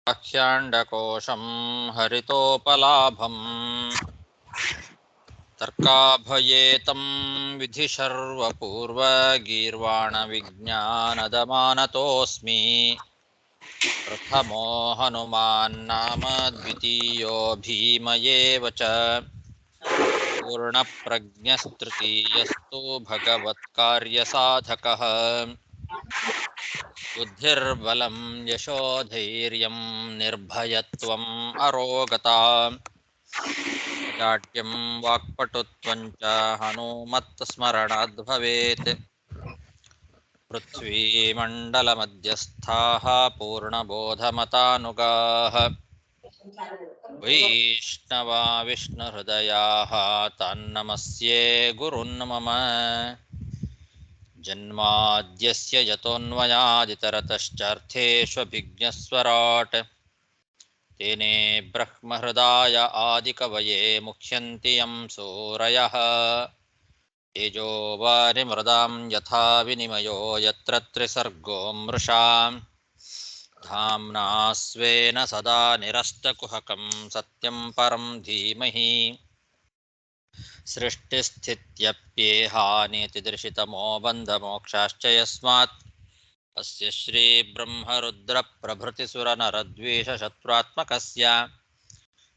ಅಖ್ಯಾಂಡಕೋಶಂ ಹರಿತೋಪಲಾಭಂ ತರ್ಕಾಭಯೇತಂ ವಿಧಿಶರ್ವಪೂರ್ವಗೀರ್ವಾಣವಿಜ್ಞಾನದಮಾನತೋऽಸ್ಮಿ ಪ್ರಥಮೋ ಹನುಮಾನ್ನಾಮ ದ್ವಿತೀಯೋ ಭೀಮಯೇವ ಚ ಪೂರ್ಣಪ್ರಜ್ಞಸ್ತೃತೀಯಸ್ತು ಭಗವತ್ಕಾರ್ಯಸಾಧಕಃ ಬುದ್ಧಿರ್ಬಲಂ ಯಶೋಧೈರ್ಯಂ ನಿರ್ಭಯತ್ವಂ ಅರೋಗತಾ ಜಾಡ್ಯಂ ವಾಕ್ಪಟುತ್ವಂ ಚ ಹನುಮತ್ಸ್ಮರಣಾದ್ ಭವೇತ್ ಪೃಥ್ವೀಮಂಡಲಮಧ್ಯಸ್ಥಾಃ ಪೂರ್ಣಬೋಧಮತಾನುಗಾಃ ವೈಷ್ಣವಾ ವಿಷ್ಣುಹೃದಯಾಃ ತಾನ್ನಮಸ್ಯೆ ಗುರುನ್ ಮಮ ಜನ್ಮಾದ್ಯಸ್ಯ ಯತೋನ್ಮಯಾದಿತರತಶ್ಚಾರ್ಥೇಷ್ವಭಿಜ್ಞಸ್ವರಾಟ್ ತೇನೇ ಬ್ರಹ್ಮಹೃದಾಯ ಆದಿಕವಯೇ ಮುಖ್ಯಂತಿ ಯಂ ಸೂರಯಃ ತೇಜೋ ವಾರಿಮೃದಾಂ ಯಥಾ ವಿನಿಮಯೋ ಯತ್ರ ತ್ರಿಸರ್ಗೋ ಮೃಷಾ ಧಾಮ್ನಾ ಸ್ವೇನ ಸದಾ ನಿರಸ್ತಕುಹಕಂ ಸತ್ಯಂ ಪರಂ ಧೀಮಹಿ ಸೃಷ್ಟಿಸ್ಥಿತ್ಯಪ್ಯೇಹಾನೇತಿದೃಶಿತಮೋ ಬಂಧಮೋಕ್ಷಾಶ್ಚ ಯಸ್ಮಾತ್ ಅಸ್ಯ ಶ್ರೀ ಬ್ರಹ್ಮರುದ್ರಪ್ರಭೃತಿಸುರನರದ್ವೇಷಶತ್ರುತ್ಮಕಸ್ಯ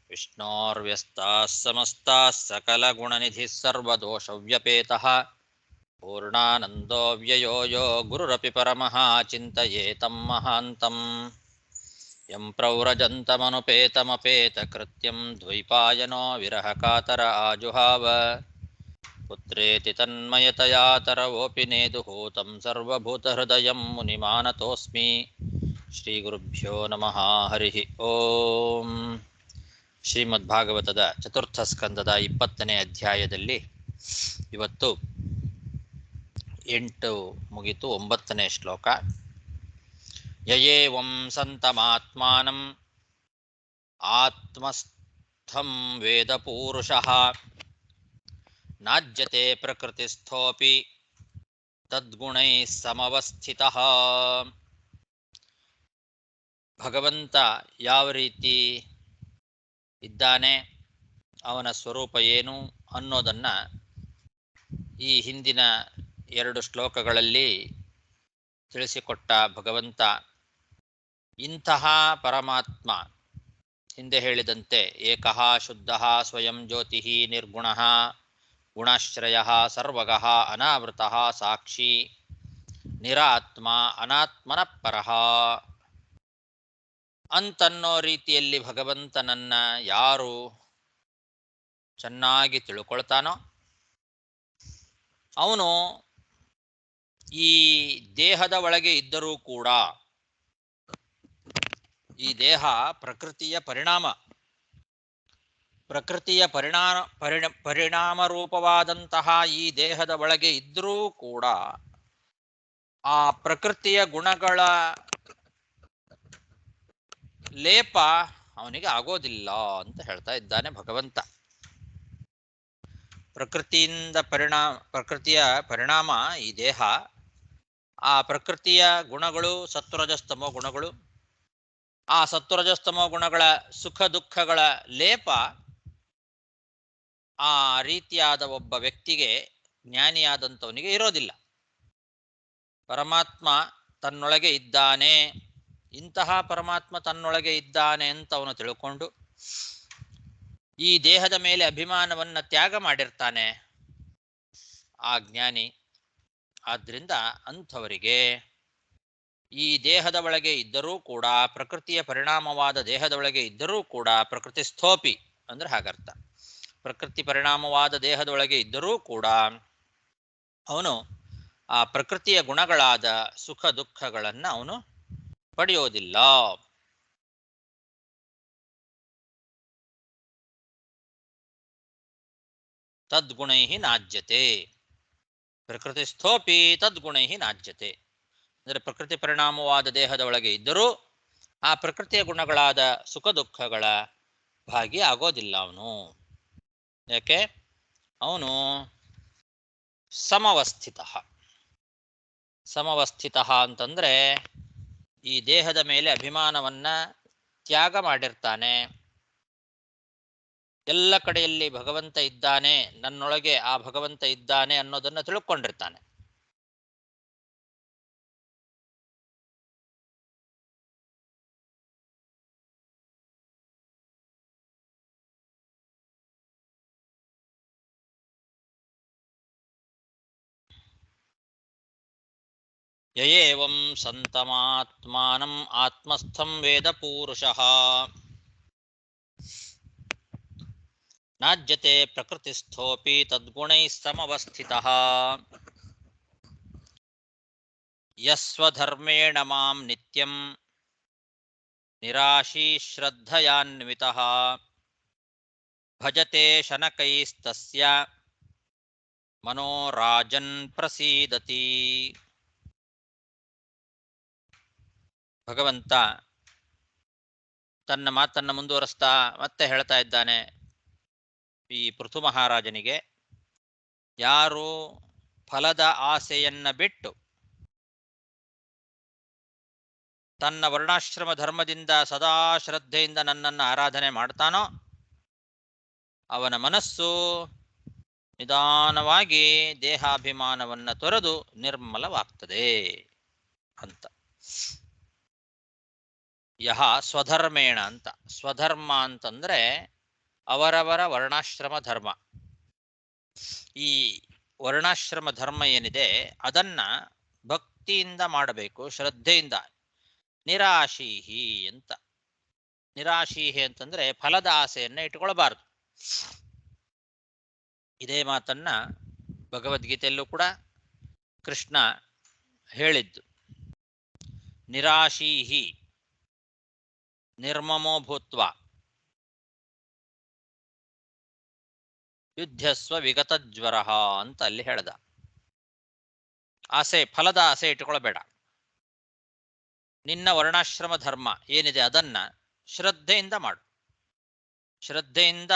ವಿಷ್ಣೋರ್ವ್ಯಸ್ತಾಃ ಸಮಸ್ತಾಃ ಸಕಲಗುಣನಿಧಿಃ ಸರ್ವದೋಷವ್ಯಪೇತಃ ಪೂರ್ಣಾನಂದೋ ವ್ಯಯೋ ಯೋ ಗುರುರಪಿ ಪರಮಃ ಚಿಂತಯೇತಂ ಮಹಾಂತಂ ಯಂ ಪ್ರವ್ರಜन्तमनुपेतमपेतकृत्यं ದ್ವೈಪಾಯನೋ ವಿರಹಕಾತರ ಆಜುಹಾವ ಪುತ್ರೇತಿ ತನ್ಮಯತಯಾ ತರವೋಪಿ ನೇದುಹೂತಂ ಸರ್ವಭೂತಹೃದಯಂ ಮುನಿಮಾನತೋಸ್ಮಿ ಶ್ರೀಗುರುಭ್ಯೋ ನಮಃ ಹರಿ ಓಂ. ಶ್ರೀಮದ್ಭಾಗವತದ ಚತುರ್ಥ ಸ್ಕಂದದ 20ನೇ ಅಧ್ಯಾಯದಲ್ಲಿ ಇವತ್ತು 8 ಮುಗಿತು 9ನೇ ಶ್ಲೋಕ. ಯಯೇವಂ ಸಂತಮಾತ್ಮಾನಂ ಆತ್ಮಸ್ಥಂ ವೇದ ಪೂರುಷಃ ನಾಜ್ಯತೆ ಪ್ರಕೃತಿಸ್ಥೋಪಿ ತದ್ಗುಣೈಃ ಸಮವಸ್ಥಿತಃ. ಭಗವಂತ ಯಾವ ರೀತಿ ಇದ್ದಾನೆ, ಅವನ ಸ್ವರೂಪ ಏನು ಅನ್ನೋದನ್ನು ಈ ಹಿಂದಿನ 2 ಶ್ಲೋಕಗಳಲ್ಲಿ ತಿಳಿಸಿಕೊಟ್ಟ ಭಗವಂತ ಇಂತಹ ಪರಮಾತ್ಮ ಹಿಂದೆ ಹೇಳಿದಂತೆ ಏಕಃ ಶುದ್ಧಃ ಸ್ವಯಂ ಜ್ಯೋತಿಃ ನಿರ್ಗುಣಃ ಗುಣಾಶ್ರಯಃ ಸರ್ವಗಃ ಅನಾವೃತಃ ಸಾಕ್ಷಿ ನಿರಾತ್ಮ ಅನಾತ್ಮನ ಪರಃ ಅಂತನ್ನೋ ರೀತಿಯಲ್ಲಿ ಭಗವಂತನನ್ನ ಯಾರು ಚೆನ್ನಾಗಿ ತಿಳ್ಕೊಳ್ತಾನೋ ಅವನು ಈ ದೇಹದ ಒಳಗೆ ಇದ್ದರೂ ಕೂಡ, ಈ ದೇಹ ಪ್ರಕೃತಿಯ ಪರಿಣಾಮ, ಪ್ರಕೃತಿಯ ಪರಿಣಾಮ ರೂಪವಾದಂತಹ ಈ ದೇಹದ ಒಳಗೆ ಇದ್ದರೂ ಕೂಡ ಆ ಪ್ರಕೃತಿಯ ಗುಣಗಳ ಲೇಪ ಅವನಿಗೆ ಆಗೋದಿಲ್ಲ ಅಂತ ಹೇಳ್ತಾ ಇದ್ದಾನೆ ಭಗವಂತ. ಪ್ರಕೃತಿಯ ಪರಿಣಾಮ ಈ ದೇಹ, ಆ ಪ್ರಕೃತಿಯ ಗುಣಗಳು ಸತ್ವರಜಸ್ತಮೋ ಗುಣಗಳು, ಆ ಸತ್ವರಜಸ್ತಮೋ ಗುಣಗಳ ಸುಖ ದುಃಖಗಳ ಲೇಪ ಆ ರೀತಿಯಾದ ಒಬ್ಬ ವ್ಯಕ್ತಿಗೆ, ಜ್ಞಾನಿಯಾದಂಥವನಿಗೆ ಇರೋದಿಲ್ಲ. ಪರಮಾತ್ಮ ತನ್ನೊಳಗೆ ಇದ್ದಾನೆ, ಇಂತಹ ಪರಮಾತ್ಮ ತನ್ನೊಳಗೆ ಇದ್ದಾನೆ ಅಂತ ಅವನು ತಿಳ್ಕೊಂಡು ಈ ದೇಹದ ಮೇಲೆ ಅಭಿಮಾನವನ್ನು ತ್ಯಾಗ ಮಾಡಿರ್ತಾನೆ ಆ ಜ್ಞಾನಿ. ಆದ್ದರಿಂದ ಅಂಥವರಿಗೆ ಈ ದೇಹದ ಒಳಗೆ ಇದ್ದರೂ ಕೂಡ, ಪ್ರಕೃತಿಯ ಪರಿಣಾಮವಾದ ದೇಹದ ಒಳಗೆ ಇದ್ದರೂ ಕೂಡ, ಪ್ರಕೃತಿ ಸ್ಥೋಪಿ ಅಂದ್ರೆ ಹಾಗರ್ಥ, ಪ್ರಕೃತಿ ಪರಿಣಾಮವಾದ ದೇಹದೊಳಗೆ ಇದ್ದರೂ ಕೂಡ ಅವನು ಆ ಪ್ರಕೃತಿಯ ಗುಣಗಳಾದ ಸುಖ ದುಃಖಗಳನ್ನು ಅವನು ಪಡೆಯೋದಿಲ್ಲ. ತದ್ಗುಣೈ ನಾಜ್ಯತೆ, ಪ್ರಕೃತಿ ಸ್ಥೋಪಿ ತದ್ಗುಣೈ ನಾಜ್ಯತೆ ಅಂದರೆ ಪ್ರಕೃತಿ ಪರಿಣಾಮವಾದ ದೇಹದ ಒಳಗೆ ಇದ್ದರೂ ಆ ಪ್ರಕೃತಿಯ ಗುಣಗಳಾದ ಸುಖ ದುಃಖಗಳ ಭಾಗಿ ಆಗೋದಿಲ್ಲ ಅವನು. ಯಾಕೆ? ಅವನು ಸಮವಸ್ಥಿತ ಅಂತಂದ್ರೆ ಈ ದೇಹದ ಮೇಲೆ ಅಭಿಮಾನವನ್ನ ತ್ಯಾಗ ಮಾಡಿರ್ತಾನೆ. ಎಲ್ಲ ಕಡೆಯಲ್ಲಿ ಭಗವಂತ ಇದ್ದಾನೆ, ನನ್ನೊಳಗೆ ಆ ಭಗವಂತ ಇದ್ದಾನೆ ಅನ್ನೋದನ್ನ ತಿಳ್ಕೊಂಡಿರ್ತಾನೆ. ಯಯೇವಂ ಸಂತಮಾತ್ಮಾನಂ ಆತ್ಮಸ್ಥಂ ವೇದ ಪೂರುಷಃ ನಾಜ್ಯತೆ ಪ್ರಕೃತಿಸ್ಥೋಪಿ ತದ್ಗುಣೈಃ ಸಮವಸ್ಥಿತಃ ಯಸ್ವಧರ್ಮೇಣ ಮಾಂ ನಿತ್ಯಂ ನಿರಾಶೀ ಶ್ರದ್ಧಯಾನ್ವಿತಃ ಭಜತೆ ಶನಕೈಸ್ತಸ್ಯ ಮನೋರಾಜನ್ ಪ್ರಸೀದತಿ. ಭಗವಂತ ತನ್ನ ಮಾತನ್ನ ಮುಂದುವರಿಸ್ತಾ ಮತ್ತೆ ಹೇಳ್ತಾ ಇದ್ದಾನೆ ಈ ಪೃಥು ಮಹಾರಾಜನಿಗೆ, ಯಾರು ಫಲದ ಆಸೆಯನ್ನ ಬಿಟ್ಟು ತನ್ನ ವರ್ಣಾಶ್ರಮ ಧರ್ಮದಿಂದ ಸದಾ ಶ್ರದ್ಧೆಯಿಂದ ನನ್ನನ್ನು ಆರಾಧನೆ ಮಾಡ್ತಾನೋ ಅವನ ಮನಸ್ಸು ನಿಧಾನವಾಗಿ ದೇಹಾಭಿಮಾನವನ್ನ ತೊರೆದು ನಿರ್ಮಲವಾಗ್ತದೆ ಅಂತ. ಯಹ ಸ್ವಧರ್ಮೇಣ ಅಂತ. ಸ್ವಧರ್ಮ ಅಂತಂದ್ರೆ ಅವರವರ ವರ್ಣಾಶ್ರಮ ಧರ್ಮ. ಈ ವರ್ಣಾಶ್ರಮ ಧರ್ಮ ಏನಿದೆ ಅದನ್ನ ಭಕ್ತಿಯಿಂದ ಮಾಡಬೇಕು, ಶ್ರದ್ಧೆಯಿಂದ. ನಿರಾಶೀಹಿ ಅಂತ. ನಿರಾಶೀಹಿ ಅಂತಂದ್ರೆ ಫಲದ ಆಸೆಯನ್ನ ಇಟ್ಕೊಳ್ಬಾರ್ದು. ಇದೇ ಮಾತನ್ನ ಭಗವದ್ಗೀತೆಯಲ್ಲೂ ಕೂಡ ಕೃಷ್ಣ ಹೇಳಿದ್ದು. ನಿರಾಶೀಹಿ ನಿರ್ಮಮೋ ಭೂತ್ವ ಯುದ್ಧಸ್ವ ವಿಗತ ಜ್ವರ ಅಂತ ಅಲ್ಲಿ ಹೇಳ್ದ. ಆಸೆ, ಫಲದ ಆಸೆ ಇಟ್ಕೊಳ್ಬೇಡ. ನಿನ್ನ ವರ್ಣಾಶ್ರಮ ಧರ್ಮ ಏನಿದೆ ಅದನ್ನ ಶ್ರದ್ಧೆಯಿಂದ ಮಾಡು. ಶ್ರದ್ಧೆಯಿಂದ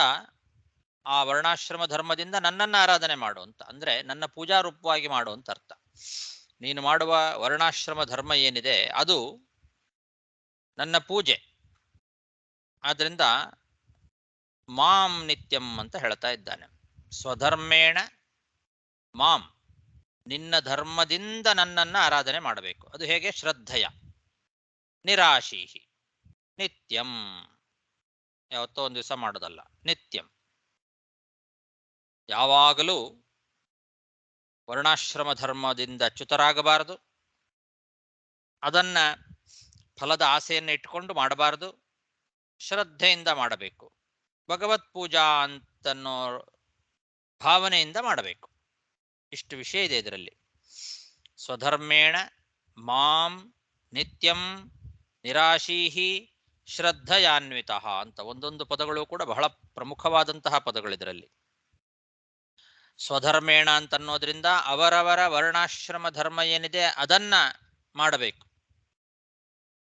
ಆ ವರ್ಣಾಶ್ರಮ ಧರ್ಮದಿಂದ ನನ್ನನ್ನ ಆರಾಧನೆ ಮಾಡು ಅಂತ. ಅಂದ್ರೆ ನನ್ನ ಪೂಜಾ ರೂಪವಾಗಿ ಮಾಡು ಅಂತ ಅರ್ಥ. ನೀನು ಮಾಡುವ ವರ್ಣಾಶ್ರಮ ಧರ್ಮ ಏನಿದೆ ಅದು ನನ್ನ ಪೂಜೆ. ಆದ್ರಿಂದ ಮಾಂ ನಿತ್ಯಂ ಅಂತ ಹೇಳ್ತಾ ಇದ್ದಾನೆ. ಸ್ವಧರ್ಮೇಣ ಮಾಂ, ನಿನ್ನ ಧರ್ಮದಿಂದ ನನ್ನನ್ನ ಆರಾಧನೆ ಮಾಡಬೇಕು. ಅದು ಹೇಗೆ? ಶ್ರದ್ಧೆಯ. ನಿರಾಶೀಹಿ ನಿತ್ಯಂ, ಯಾವತ್ತೋ ಒಂದು ದಿವಸ ಮಾಡೋದಲ್ಲ, ನಿತ್ಯಂ. ಯಾವಾಗಲೂ ವರ್ಣಾಶ್ರಮ ಧರ್ಮದಿಂದ ಚ್ಯುತರಾಗಬಾರದು, ಅದನ್ನ ಫಲದ ಆಸೆಯನ್ನು ಇಟ್ಕೊಂಡು ಮಾಡಬಾರದು, ಶ್ರದ್ಧೆಯಿಂದ ಮಾಡಬೇಕು. ಭಗವತ್ ಪೂಜಾ ಅಂತನ್ನೋ ಭಾವನೆಯಿಂದ ಮಾಡಬೇಕು. ಇಷ್ಟು ವಿಷಯ ಇದೆ ಇದರಲ್ಲಿ. ಸ್ವಧರ್ಮೇಣ ಮಾಂ ನಿತ್ಯಂ ನಿರಾಶೀಹಿ ಶ್ರದ್ಧಯಾನ್ವಿತ ಅಂತ ಒಂದೊಂದು ಪದಗಳು ಕೂಡ ಬಹಳ ಪ್ರಮುಖವಾದಂತಹ ಪದಗಳಿದರಲ್ಲಿ. ಸ್ವಧರ್ಮೇಣ ಅಂತನ್ನೋದ್ರಿಂದ ಅವರವರ ವರ್ಣಾಶ್ರಮ ಧರ್ಮ ಏನಿದೆ ಅದನ್ನ ಮಾಡಬೇಕು.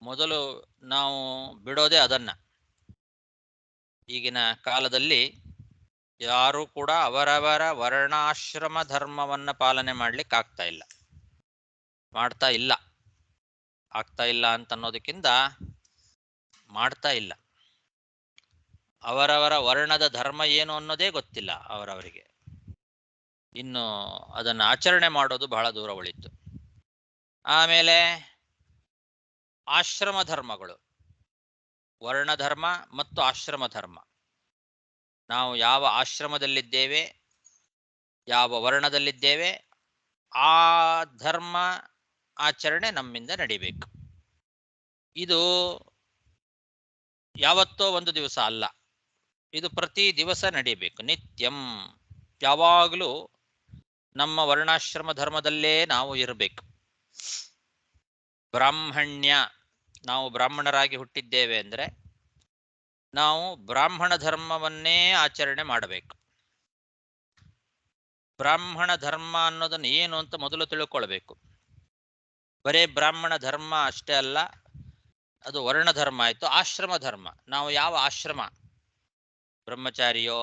ಮೊದಲು ನಾವು ಬಿಡೋದೇ ಅದನ್ನ. ಈಗಿನ ಕಾಲದಲ್ಲಿ ಯಾರೂ ಕೂಡ ಅವರವರ ವರ್ಣಾಶ್ರಮ ಧರ್ಮವನ್ನ ಪಾಲನೆ ಮಾಡ್ಲಿಕ್ಕೆ ಆಗ್ತಾ ಇಲ್ಲ, ಮಾಡ್ತಾ ಇಲ್ಲ. ಆಗ್ತಾ ಇಲ್ಲ ಅಂತನ್ನೋದಕ್ಕಿಂತ ಮಾಡ್ತಾ ಇಲ್ಲ. ಅವರವರ ವರ್ಣದ ಧರ್ಮ ಏನು ಅನ್ನೋದೇ ಗೊತ್ತಿಲ್ಲ ಅವರವರಿಗೆ. ಇನ್ನು ಅದನ್ನು ಆಚರಣೆ ಮಾಡೋದು ಬಹಳ ದೂರ ಉಳಿತು. ಆಮೇಲೆ ಆಶ್ರಮ ಧರ್ಮಗಳು, ವರ್ಣಧರ್ಮ ಮತ್ತು ಆಶ್ರಮ ಧರ್ಮ. ನಾವು ಯಾವ ಆಶ್ರಮದಲ್ಲಿದ್ದೇವೆ, ಯಾವ ವರ್ಣದಲ್ಲಿದ್ದೇವೆ, ಆ ಧರ್ಮ ಆಚರಣೆ ನಮ್ಮಿಂದ ನಡಿಬೇಕು. ಇದು ಯಾವತ್ತೋ ಒಂದು ದಿವಸ ಅಲ್ಲ, ಇದು ಪ್ರತಿ ದಿವಸ ನಡೀಬೇಕು, ನಿತ್ಯಂ. ಯಾವಾಗಲೂ ನಮ್ಮ ವರ್ಣಾಶ್ರಮ ಧರ್ಮದಲ್ಲೇ ನಾವು ಇರಬೇಕು. ಬ್ರಾಹ್ಮಣ್ಯ, ನಾವು ಬ್ರಾಹ್ಮಣರಾಗಿ ಹುಟ್ಟಿದ್ದೇವೆ ಅಂದರೆ ನಾವು ಬ್ರಾಹ್ಮಣ ಧರ್ಮವನ್ನೇ ಆಚರಣೆ ಮಾಡಬೇಕು. ಬ್ರಾಹ್ಮಣ ಧರ್ಮ ಅನ್ನೋದನ್ನು ಏನು ಅಂತ ಮೊದಲು ತಿಳ್ಕೊಳ್ಬೇಕು. ಬರೇ ಬ್ರಾಹ್ಮಣ ಧರ್ಮ ಅಷ್ಟೇ ಅಲ್ಲ, ಅದು ವರ್ಣ ಧರ್ಮ ಆಯಿತು. ಆಶ್ರಮ ಧರ್ಮ, ನಾವು ಯಾವ ಆಶ್ರಮ, ಬ್ರಹ್ಮಚಾರಿಯೋ,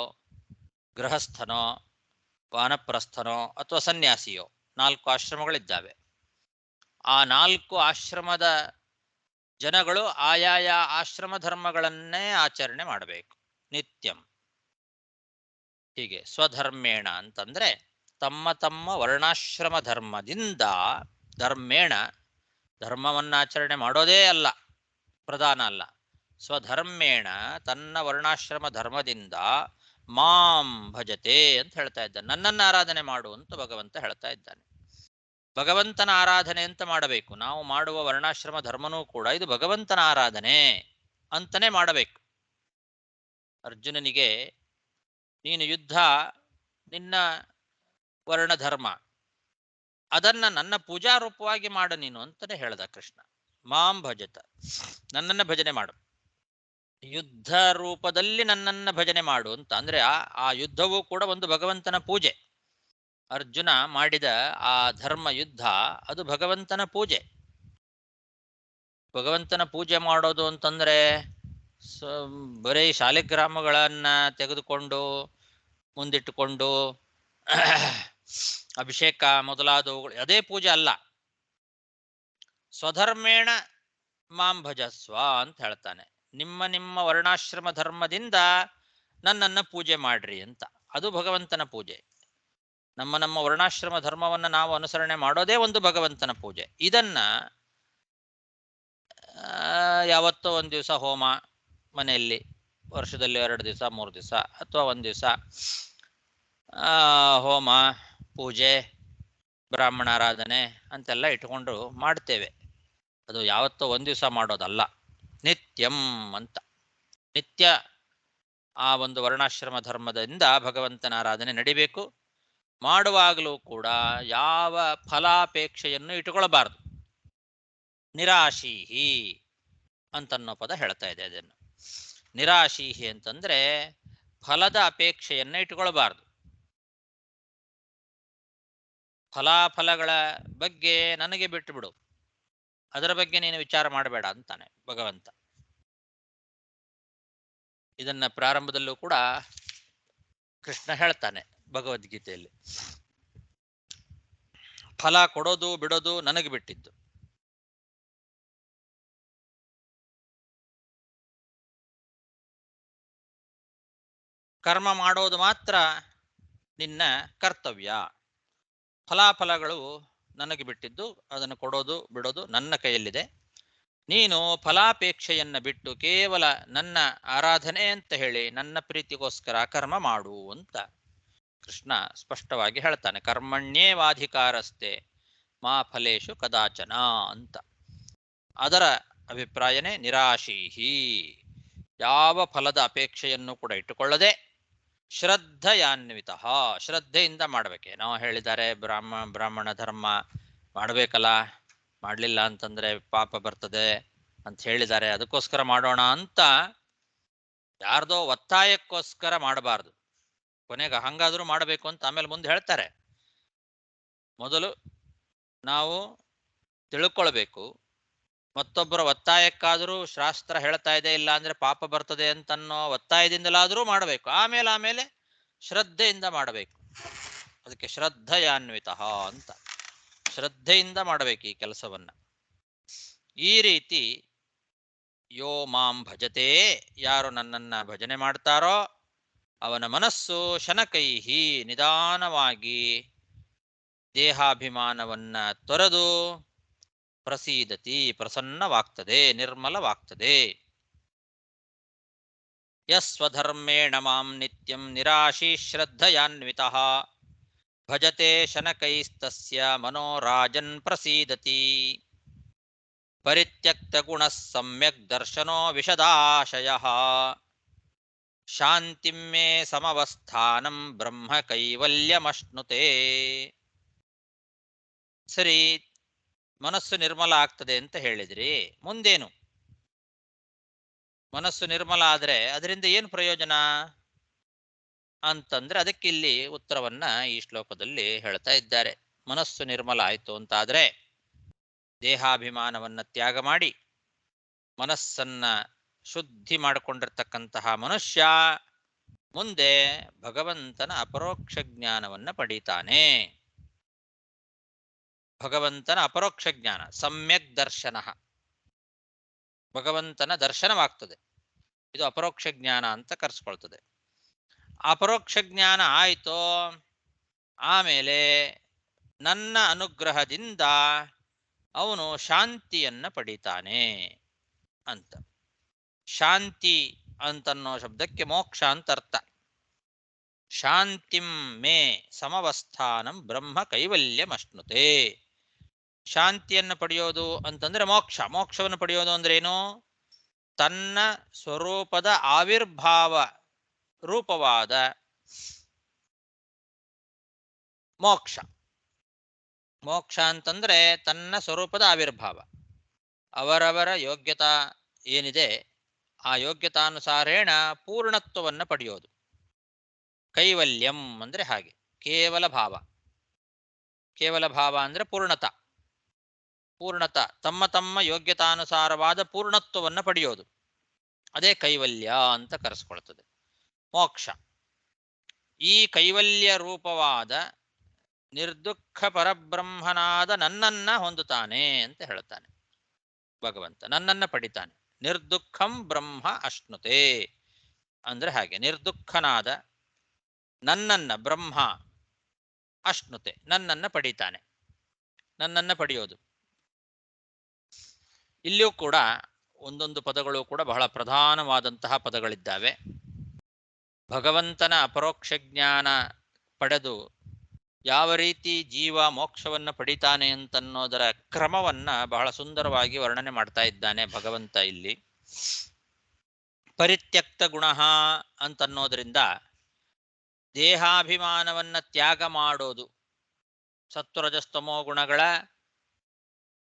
ಗೃಹಸ್ಥನೋ, ವಾನಪ್ರಸ್ಥನೋ ಅಥವಾ ಸನ್ಯಾಸಿಯೋ, 4 ಆಶ್ರಮಗಳಿದ್ದಾವೆ. ಆ 4 ಆಶ್ರಮದ ಜನಗಳು ಆಯಾಯ ಆಶ್ರಮ ಧರ್ಮಗಳನ್ನೇ ಆಚರಣೆ ಮಾಡಬೇಕು ನಿತ್ಯಂ. ಹೀಗೆ ಸ್ವಧರ್ಮೇಣ ಅಂತಂದ್ರೆ ತಮ್ಮ ತಮ್ಮ ವರ್ಣಾಶ್ರಮ ಧರ್ಮದಿಂದ, ಧರ್ಮೇಣ ಧರ್ಮವನ್ನಾಚರಣೆ ಮಾಡೋದೇ ಅಲ್ಲ ಪ್ರಧಾನ ಅಲ್ಲ, ಸ್ವಧರ್ಮೇಣ ತನ್ನ ವರ್ಣಾಶ್ರಮ ಧರ್ಮದಿಂದ ಮಾಂ ಭಜತೆ ಅಂತ ಹೇಳ್ತಾ ಇದ್ದಾನೆ. ನನ್ನನ್ನು ಆರಾಧನೆ ಮಾಡು ಅಂತ ಭಗವಂತ ಹೇಳ್ತಾ ಇದ್ದಾನೆ. ಭಗವಂತನ ಆರಾಧನೆ ಅಂತ ಮಾಡಬೇಕು. ನಾವು ಮಾಡುವ ವರ್ಣಾಶ್ರಮ ಧರ್ಮನೂ ಕೂಡ ಇದು ಭಗವಂತನ ಆರಾಧನೆ ಅಂತಲೇ ಮಾಡಬೇಕು. ಅರ್ಜುನನಿಗೆ ನೀನು ಯುದ್ಧ ನಿನ್ನ ವರ್ಣಧರ್ಮ, ಅದನ್ನ ನನ್ನ ಪೂಜಾ ರೂಪವಾಗಿ ಮಾಡು ನೀನು ಅಂತಾನೆ ಹೇಳ್ದ ಕೃಷ್ಣ. ಮಾಂ ಭಜತ, ನನ್ನನ್ನ ಭಜನೆ ಮಾಡು, ಯುದ್ಧ ರೂಪದಲ್ಲಿ ನನ್ನನ್ನ ಭಜನೆ ಮಾಡು ಅಂತ. ಅಂದ್ರೆ ಆ ಯುದ್ಧವೂ ಕೂಡ ಒಂದು ಭಗವಂತನ ಪೂಜೆ. ಅರ್ಜುನ ಮಾಡಿದ ಆ ಧರ್ಮ ಯುದ್ಧ ಅದು ಭಗವಂತನ ಪೂಜೆ. ಭಗವಂತನ ಪೂಜೆ ಮಾಡೋದು ಅಂತಂದ್ರೆ ಬರೀ ಶಾಲಿಗ್ರಾಮಗಳನ್ನ ತೆಗೆದುಕೊಂಡು ಮುಂದಿಟ್ಟುಕೊಂಡು ಅಭಿಷೇಕ ಮೊದಲಾದವುಗಳು ಅದೇ ಪೂಜೆ ಅಲ್ಲ. ಸ್ವಧರ್ಮೇಣ ಮಾಂ ಭಜಸ್ವ ಅಂತ ಹೇಳ್ತಾನೆ. ನಿಮ್ಮ ನಿಮ್ಮ ವರ್ಣಾಶ್ರಮ ಧರ್ಮದಿಂದ ನನ್ನನ್ನು ಪೂಜೆ ಮಾಡ್ರಿ ಅಂತ. ಅದು ಭಗವಂತನ ಪೂಜೆ. ನಮ್ಮ ನಮ್ಮ ವರ್ಣಾಶ್ರಮ ಧರ್ಮವನ್ನು ನಾವು ಅನುಸರಣೆ ಮಾಡೋದೇ ಒಂದು ಭಗವಂತನ ಪೂಜೆ. ಇದನ್ನ ಯಾವತ್ತೋ ಒಂದು ದಿವಸ ಹೋಮ ಮನೆಯಲ್ಲಿ, ವರ್ಷದಲ್ಲಿ 2 ದಿವಸ 3 ದಿವಸ ಅಥವಾ 1 ದಿವಸ ಹೋಮ ಪೂಜೆ ಬ್ರಾಹ್ಮಣಾರಾಧನೆ ಅಂತೆಲ್ಲ ಇಟ್ಕೊಂಡು ಮಾಡ್ತೇವೆ. ಅದು ಯಾವತ್ತೋ 1 ದಿವಸ ಮಾಡೋದಲ್ಲ, ನಿತ್ಯಂ ಅಂತ. ನಿತ್ಯ ಆ ಒಂದು ವರ್ಣಾಶ್ರಮ ಧರ್ಮದಿಂದ ಭಗವಂತನ ಆರಾಧನೆ ನಡಿಬೇಕು. ಮಾಡುವಾಗಲೂ ಕೂಡ ಯಾವ ಫಲಾಪೇಕ್ಷೆಯನ್ನು ಇಟ್ಟುಕೊಳ್ಳಬಾರದು. ನಿರಾಶೀಹಿ ಅಂತನ್ನೋ ಪದ ಹೇಳ್ತಾ ಇದೆ ಅದನ್ನು. ನಿರಾಶೀಹಿ ಅಂತಂದ್ರೆ ಫಲದ ಅಪೇಕ್ಷೆಯನ್ನ ಇಟ್ಟುಕೊಳ್ಳಬಾರದು. ಫಲಾಫಲಗಳ ಬಗ್ಗೆ ನನಗೆ ಬಿಟ್ಟು ಬಿಡು, ಅದರ ಬಗ್ಗೆ ನೀನು ವಿಚಾರ ಮಾಡಬೇಡ ಅಂತಾನೆ ಭಗವಂತ. ಇದನ್ನ ಪ್ರಾರಂಭದಲ್ಲೂ ಕೂಡ ಕೃಷ್ಣ ಹೇಳ್ತಾನೆ ಭಗವದ್ಗೀತೆಯಲ್ಲಿ. ಫಲ ಕೊಡೋದು ಬಿಡೋದು ನನಗೆ ಬಿಟ್ಟಿದ್ದು. ಕರ್ಮ ಮಾಡೋದು ಮಾತ್ರ ನಿನ್ನ ಕರ್ತವ್ಯ. ಫಲಾಫಲಗಳು ನನಗೆ ಬಿಟ್ಟಿದ್ದು, ಅದನ್ನು ಕೊಡೋದು ಬಿಡೋದು ನನ್ನ ಕೈಯಲ್ಲಿದೆ. ನೀನು ಫಲಾಪೇಕ್ಷೆಯನ್ನ ಬಿಟ್ಟು ಕೇವಲ ನನ್ನ ಆರಾಧನೆ ಅಂತ ಹೇಳಿ ನನ್ನ ಪ್ರೀತಿಗೋಸ್ಕರ ಕರ್ಮ ಮಾಡು ಅಂತ ಕೃಷ್ಣ ಸ್ಪಷ್ಟವಾಗಿ ಹೇಳ್ತಾನೆ. ಕರ್ಮಣ್ಯೇವಾಧಿಕಾರಸ್ತೆ ಮಾ ಫಲೇಶು ಕದಾಚನ ಅಂತ. ಅದರ ಅಭಿಪ್ರಾಯನೇ ನಿರಾಶೀಹಿ. ಯಾವ ಫಲದ ಅಪೇಕ್ಷೆಯನ್ನು ಕೂಡ ಇಟ್ಟುಕೊಳ್ಳದೆ ಶ್ರದ್ಧೆಯಾನ್ವಿತ, ಶ್ರದ್ಧೆಯಿಂದ ಮಾಡಬೇಕೆ. ನಾವು ಹೇಳಿದ್ದಾರೆ ಬ್ರಾಹ್ಮಣ ಧರ್ಮ ಮಾಡಬೇಕಲ್ಲ, ಮಾಡಲಿಲ್ಲ ಅಂತಂದ್ರೆ ಪಾಪ ಬರ್ತದೆ ಅಂತ ಹೇಳಿದ್ದಾರೆ, ಅದಕ್ಕೋಸ್ಕರ ಮಾಡೋಣ ಅಂತ ಯಾರ್ದೋ ಒತ್ತಾಯಕ್ಕೋಸ್ಕರ ಮಾಡಬಾರ್ದು. ಕೊನೆಗೆ ಹಂಗಾದ್ರೂ ಮಾಡಬೇಕು ಅಂತ ಆಮೇಲೆ ಮುಂದೆ ಹೇಳ್ತಾರೆ. ಮೊದಲು ನಾವು ತಿಳ್ಕೊಳ್ಬೇಕು. ಮತ್ತೊಬ್ಬರ ಒತ್ತಾಯಕ್ಕಾದರೂ ಶಾಸ್ತ್ರ ಹೇಳ್ತಾ ಇದೆ, ಇಲ್ಲ ಅಂದ್ರೆ ಪಾಪ ಬರ್ತದೆ ಅಂತನ್ನೋ ಒತ್ತಾಯದಿಂದಲಾದರೂ ಮಾಡಬೇಕು. ಆಮೇಲೆ ಶ್ರದ್ಧೆಯಿಂದ ಮಾಡಬೇಕು. ಅದಕ್ಕೆ ಶ್ರದ್ಧೆಯಾನ್ವಿತ ಅಂತ. ಶ್ರದ್ಧೆಯಿಂದ ಮಾಡಬೇಕು ಈ ಕೆಲಸವನ್ನ. ಈ ರೀತಿ ಯೋ ಮಾಂ ಭಜತೆ, ಯಾರು ನನ್ನನ್ನ ಭಜನೆ ಮಾಡ್ತಾರೋ ಅವನ ಮನಸ್ಸು ಶನಕೈಹಿ, ನಿಧಾನವಾಗಿ ದೇಹಾಭಿಮಾನವನ್ನ ತೊರೆದು ಪ್ರಸೀದತಿ, ಪ್ರಸನ್ನವಾಗ್ತದೆ, ನಿರ್ಮಲವಾಗ್ತದೆ. ಯಸ್ವಧರ್ಮೇಣ ಮಾಂ ನಿತ್ಯಂ ನಿರಾಶೀ ಶ್ರದ್ಧಯಾನ್ವಿತಃ ಭಜತೆ ಶನಕೈಸ್ತಸ್ಯ ಮನೋರಾಜನ್ ಪ್ರಸೀದತಿ. ಪರಿತ್ಯಕ್ತ ಗುಣಃ ಸಮ್ಯಕ್ ದರ್ಶನೋ ವಿಶದಾಶಯಃ ಶಾಂತಿಂ ಮೇ ಸಮವಸ್ಥಾನಂ ಬ್ರಹ್ಮ ಕೈವಲ್ಯಮಶ್ನುತೆ. ಸರಿ, ಮನಸ್ಸು ನಿರ್ಮಲ ಆಗ್ತದೆ ಅಂತ ಹೇಳಿದ್ರಿ, ಮುಂದೇನು? ಮನಸ್ಸು ನಿರ್ಮಲ ಆದ್ರೆ ಅದರಿಂದ ಏನು ಪ್ರಯೋಜನ ಅಂತಂದ್ರೆ ಅದಕ್ಕಿಲ್ಲಿ ಉತ್ತರವನ್ನ ಈ ಶ್ಲೋಕದಲ್ಲಿ ಹೇಳ್ತಾ ಇದ್ದಾರೆ. ಮನಸ್ಸು ನಿರ್ಮಲ ಆಯ್ತು ಅಂತಾದ್ರೆ ದೇಹಾಭಿಮಾನವನ್ನ ತ್ಯಾಗ ಮಾಡಿ ಮನಸ್ಸನ್ನ ಶುದ್ಧಿ ಮಾಡಿಕೊಂಡಿರ್ತಕ್ಕಂತಹ ಮನುಷ್ಯ ಮುಂದೆ ಭಗವಂತನ ಅಪರೋಕ್ಷ ಜ್ಞಾನವನ್ನ ಪಡೀತಾನೆ. ಭಗವಂತನ ಅಪರೋಕ್ಷ ಜ್ಞಾನ, ಸಮ್ಯಕ್ ದರ್ಶನ. ಭಗವಂತನ ದರ್ಶನವಾಗ್ತದೆ. ಇದು ಅಪರೋಕ್ಷ ಜ್ಞಾನ ಅಂತ ಕರೆಸ್ಕೊಳ್ತದೆ. ಅಪರೋಕ್ಷ ಜ್ಞಾನ ಆಯಿತೋ, ಆಮೇಲೆ ನನ್ನ ಅನುಗ್ರಹದಿಂದ ಅವನು ಶಾಂತಿಯನ್ನ ಪಡಿತಾನೆ ಅಂತ. ಶಾಂತಿ ಅಂತನ್ನೋ ಶಬ್ದಕ್ಕೆ ಮೋಕ್ಷ ಅಂತ ಅರ್ಥ. ಶಾಂತಿಂ ಮೇ ಸಮವಸ್ಥಾನಂ ಬ್ರಹ್ಮ ಕೈವಲ್ಯಮಶ್ನುತೆ. ಶಾಂತಿಯನ್ನು ಪಡೆಯೋದು ಅಂತಂದ್ರೆ ಮೋಕ್ಷ. ಮೋಕ್ಷವನ್ನು ಪಡೆಯೋದು ಅಂದ್ರೆ ಏನು? ತನ್ನ ಸ್ವರೂಪದ ಆವಿರ್ಭಾವ ರೂಪವಾದ ಮೋಕ್ಷ. ಮೋಕ್ಷ ಅಂತಂದ್ರೆ ತನ್ನ ಸ್ವರೂಪದ ಆವಿರ್ಭಾವ. ಅವರವರ ಯೋಗ್ಯತಾ ಏನಿದೆ ಆ ಯೋಗ್ಯತಾನುಸಾರೇಣ ಪೂರ್ಣತ್ವವನ್ನು ಪಡೆಯೋದು. ಕೈವಲ್ಯಂ ಅಂದ್ರೆ ಹಾಗೆ ಕೇವಲ ಭಾವ. ಕೇವಲ ಭಾವ ಅಂದ್ರೆ ಪೂರ್ಣತ. ಪೂರ್ಣತ ತಮ್ಮ ತಮ್ಮ ಯೋಗ್ಯತಾನುಸಾರವಾದ ಪೂರ್ಣತ್ವವನ್ನು ಪಡೆಯೋದು. ಅದೇ ಕೈವಲ್ಯ ಅಂತ ಕರೆಸ್ಕೊಳ್ತದೆ. ಮೋಕ್ಷ ಈ ಕೈವಲ್ಯ ರೂಪವಾದ ನಿರ್ದುಃಖ ಪರಬ್ರಹ್ಮನಾದ ನನ್ನನ್ನ ಹೊಂದುತ್ತಾನೆ ಅಂತ ಹೇಳ್ತಾನೆ ಭಗವಂತ. ನನ್ನನ್ನ ಪಡಿತಾನೆ. ನಿರ್ದುಃಖಂ ಬ್ರಹ್ಮ ಅಶ್ನುತೆ ಅಂದ್ರೆ ಹಾಗೆ ನಿರ್ದುಃಖನಾದ ನನ್ನನ್ನ ಬ್ರಹ್ಮ ಅಶ್ನುತೆ ನನ್ನನ್ನ ಪಡಿತಾನೆ. ನನ್ನನ್ನ ಪಡೆಯೋದು. ಇಲ್ಲಿಯೂ ಕೂಡ ಒಂದೊಂದು ಪದಗಳು ಕೂಡ ಬಹಳ ಪ್ರಧಾನವಾದಂತಹ ಪದಗಳಿದ್ದಾವೆ. ಭಗವಂತನ ಅಪರೋಕ್ಷ ಜ್ಞಾನ ಪಡೆದು ಯಾವ ರೀತಿ ಜೀವ ಮೋಕ್ಷವನ್ನು ಪಡಿತಾನೆ ಅಂತನ್ನೋದರ ಕ್ರಮವನ್ನ ಬಹಳ ಸುಂದರವಾಗಿ ವರ್ಣನೆ ಮಾಡ್ತಾ ಇದ್ದಾನೆ ಭಗವಂತ ಇಲ್ಲಿ. ಪರಿತ್ಯಕ್ತ ಗುಣ ಅಂತನ್ನೋದರಿಂದ ದೇಹಾಭಿಮಾನವನ್ನ ತ್ಯಾಗ ಮಾಡೋದು. ಸತ್ವರಜಸ್ತಮೋ ಗುಣಗಳ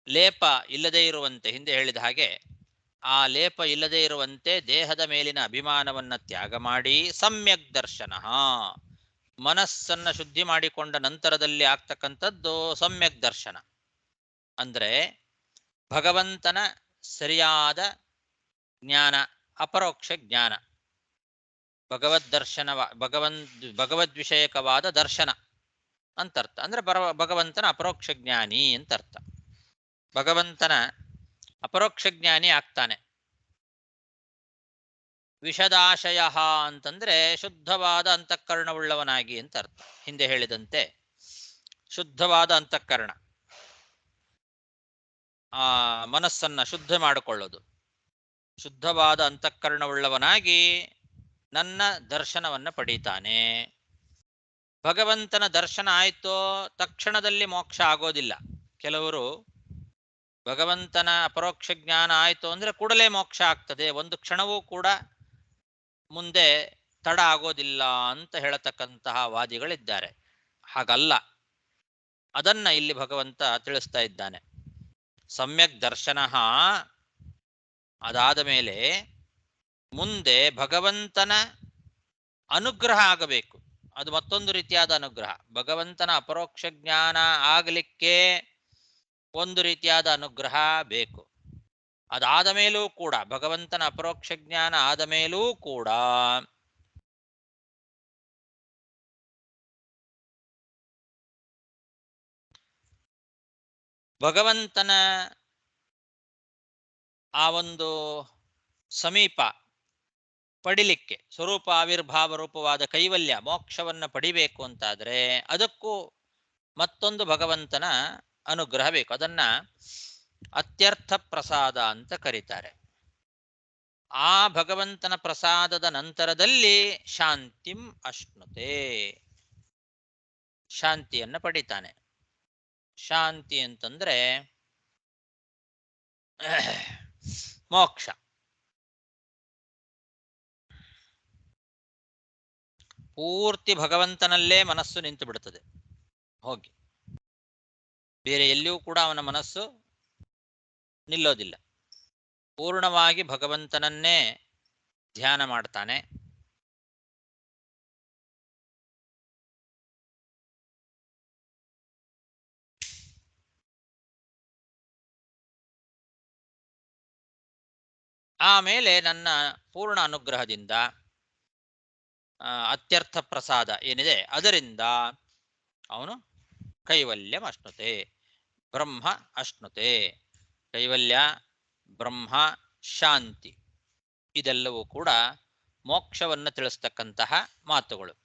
ಲೇಪ ಇಲ್ಲದೇ ಇರುವಂತೆ, ಹಿಂದೆ ಹೇಳಿದ ಹಾಗೆ ಆ ಲೇಪ ಇಲ್ಲದೇ ಇರುವಂತೆ ದೇಹದ ಮೇಲಿನ ಅಭಿಮಾನವನ್ನ ತ್ಯಾಗ ಮಾಡಿ ಸಮ್ಯಕ್ ದರ್ಶನ, ಮನಸ್ಸನ್ನ ಶುದ್ಧಿ ಮಾಡಿಕೊಂಡ ನಂತರದಲ್ಲಿ ಆಗ್ತಕ್ಕಂಥದ್ದು ಸಮ್ಯಕ್ ದರ್ಶನ. ಅಂದ್ರೆ ಭಗವಂತನ ಸರಿಯಾದ ಜ್ಞಾನ, ಅಪರೋಕ್ಷ ಜ್ಞಾನ, ಭಗವದ್ವಿಷಯಕವಾದ ದರ್ಶನ ಅಂತರ್ಥ. ಅಂದ್ರೆ ಭಗವಂತನ ಅಪರೋಕ್ಷ ಜ್ಞಾನಿ ಅಂತರ್ಥ. ಭಗವಂತನ ಅಪರೋಕ್ಷ ಜ್ಞಾನಿ ಆಗ್ತಾನೆ. ವಿಷದಾಶಯ ಅಂತಂದ್ರೆ ಶುದ್ಧವಾದ ಅಂತಃಕರಣವುಳ್ಳವನಾಗಿ ಅಂತ ಅರ್ಥ. ಹಿಂದೆ ಹೇಳಿದಂತೆ ಶುದ್ಧವಾದ ಅಂತಃಕರಣ, ಆ ಮನಸ್ಸನ್ನ ಶುದ್ಧ ಮಾಡಿಕೊಳ್ಳೋದು. ಶುದ್ಧವಾದ ಅಂತಃಕರಣವುಳ್ಳವನಾಗಿ ನನ್ನ ದರ್ಶನವನ್ನ ಪಡೀತಾನೆ. ಭಗವಂತನ ದರ್ಶನ ಆಯ್ತೋ ತಕ್ಷಣದಲ್ಲಿ ಮೋಕ್ಷ ಆಗೋದಿಲ್ಲ. ಕೆಲವರು ಭಗವಂತನ ಅಪರೋಕ್ಷ ಜ್ಞಾನ ಆಯ್ತು ಅಂದ್ರೆ ಕೂಡಲೇ ಮೋಕ್ಷ ಆಗ್ತದೆ, ಒಂದು ಕ್ಷಣವೂ ಕೂಡ ಮುಂದೆ ತಡ ಆಗೋದಿಲ್ಲ ಅಂತ ಹೇಳತಕ್ಕಂತಹ ವಾದಿಗಳಿದ್ದಾರೆ. ಹಾಗಲ್ಲ. ಅದನ್ನ ಇಲ್ಲಿ ಭಗವಂತ ತಿಳಿಸ್ತಾ ಇದ್ದಾನೆ. ಸಮ್ಯಕ್ ದರ್ಶನ ಅದಾದ ಮೇಲೆ ಮುಂದೆ ಭಗವಂತನ ಅನುಗ್ರಹ ಆಗಬೇಕು. ಅದು ಮತ್ತೊಂದು ರೀತಿಯಾದ ಅನುಗ್ರಹ. ಭಗವಂತನ ಅಪರೋಕ್ಷ ಜ್ಞಾನ ಆಗಲಿಕ್ಕೆ ಒಂದು ರೀತಿಯಾದ ಅನುಗ್ರಹ ಬೇಕು. ಅದಾದ ಮೇಲೂ ಕೂಡ, ಭಗವಂತನ ಅಪರೋಕ್ಷ ಜ್ಞಾನ ಆದ ಮೇಲೂ ಕೂಡ ಭಗವಂತನ ಆ ಒಂದು ಸಮೀಪ ಪಡಿಲಿಕ್ಕೆ, ಸ್ವರೂಪ ಆವಿರ್ಭಾವ ರೂಪವಾದ ಕೈವಲ್ಯ ಮೋಕ್ಷವನ್ನ ಪಡಿಬೇಕು ಅಂತಾದ್ರೆ ಅದಕ್ಕೂ ಮತ್ತೊಂದು ಭಗವಂತನ ಅನುಗ್ರಹ ಬೇಕು. ಅದನ್ನ ಅತ್ಯರ್ಥ ಪ್ರಸಾದ ಅಂತ ಕರೀತಾರೆ. ಆ ಭಗವಂತನ ಪ್ರಸಾದದ ನಂತರದಲ್ಲಿ ಶಾಂತಿಂ ಅಶ್ನುತೆ, ಶಾಂತಿಯನ್ನ ಪಡಿತಾನೆ. ಶಾಂತಿ ಅಂತಂದ್ರೆ ಮೋಕ್ಷ. ಪೂರ್ತಿ ಭಗವಂತನಲ್ಲೇ ಮನಸ್ಸು ನಿಂತು ಬಿಡುತ್ತದೆ ಹೋಗಿ. ಬೇರೆ ಎಲ್ಲಿಯೂ ಕೂಡ ಅವನ ಮನಸ್ಸು ನಿಲ್ಲೋದಿಲ್ಲ. ಪೂರ್ಣವಾಗಿ ಭಗವಂತನನ್ನೇ ಧ್ಯಾನ ಮಾಡ್ತಾನೆ. ಆಮೇಲೆ ನನ್ನ ಪೂರ್ಣ ಅನುಗ್ರಹದಿಂದ ಅತ್ಯರ್ಥ ಪ್ರಸಾದ ಏನಿದೆ ಅದರಿಂದ ಅವನು ಕೈವಲ್ಯಂ ಅಶ್ನುತೆ, ಬ್ರಹ್ಮ ಅಶ್ನುತೆ. ಕೈವಲ್ಯ, ಬ್ರಹ್ಮ ಶಾಂತಿ, ಇದೆಲ್ಲವೂ ಕೂಡ ಮೋಕ್ಷವನ್ನು ತಿಳಿಸ್ತಕ್ಕಂತಹ ಮಾತುಗಳು.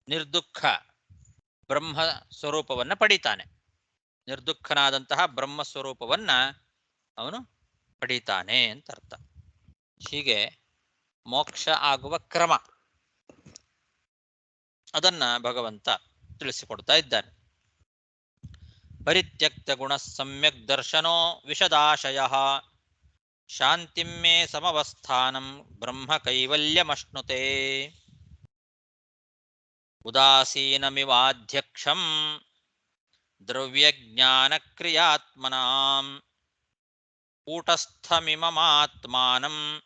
ನಿರ್ದುಃಖ ಬ್ರಹ್ಮ ಸ್ವರೂಪವನ್ನ ಪಡಿತಾನೆ. ನಿರ್ದುಃಖನಾದಂತಹ ಬ್ರಹ್ಮ ಸ್ವರೂಪವನ್ನ ಅವನು ಪಡಿತಾನೆ ಅಂತ ಅರ್ಥ. ಹೀಗೆ ಮೋಕ್ಷ ಆಗುವ ಕ್ರಮ ಅದನ್ನ ಭಗವಂತ ತಿಳಿಸಿಕೊಡ್ತಾ ಇದ್ದಾನೆ. ಪರಿತ್ಯಕ್ತ ಗುಣ ಸಮ್ಯಕ್ ದರ್ಶನೋ ವಿಶದಾಶಯ ಶಾಂತಿಮ್ಮೆ ಸಮವಸ್ಥಾನಂ ಬ್ರಹ್ಮ ಕೈವಲ್ಯಮಶ್ನುತೆ ಉದಾಸೀನಮಿವಾಧ್ಯಕ್ಷಂ ದ್ರವ್ಯಜ್ಞಾನಕ್ರಿಯಾತ್ಮನಾಂ ಕೂಟಸ್ಥಮಿಮಮಾತ್ಮಾನಂ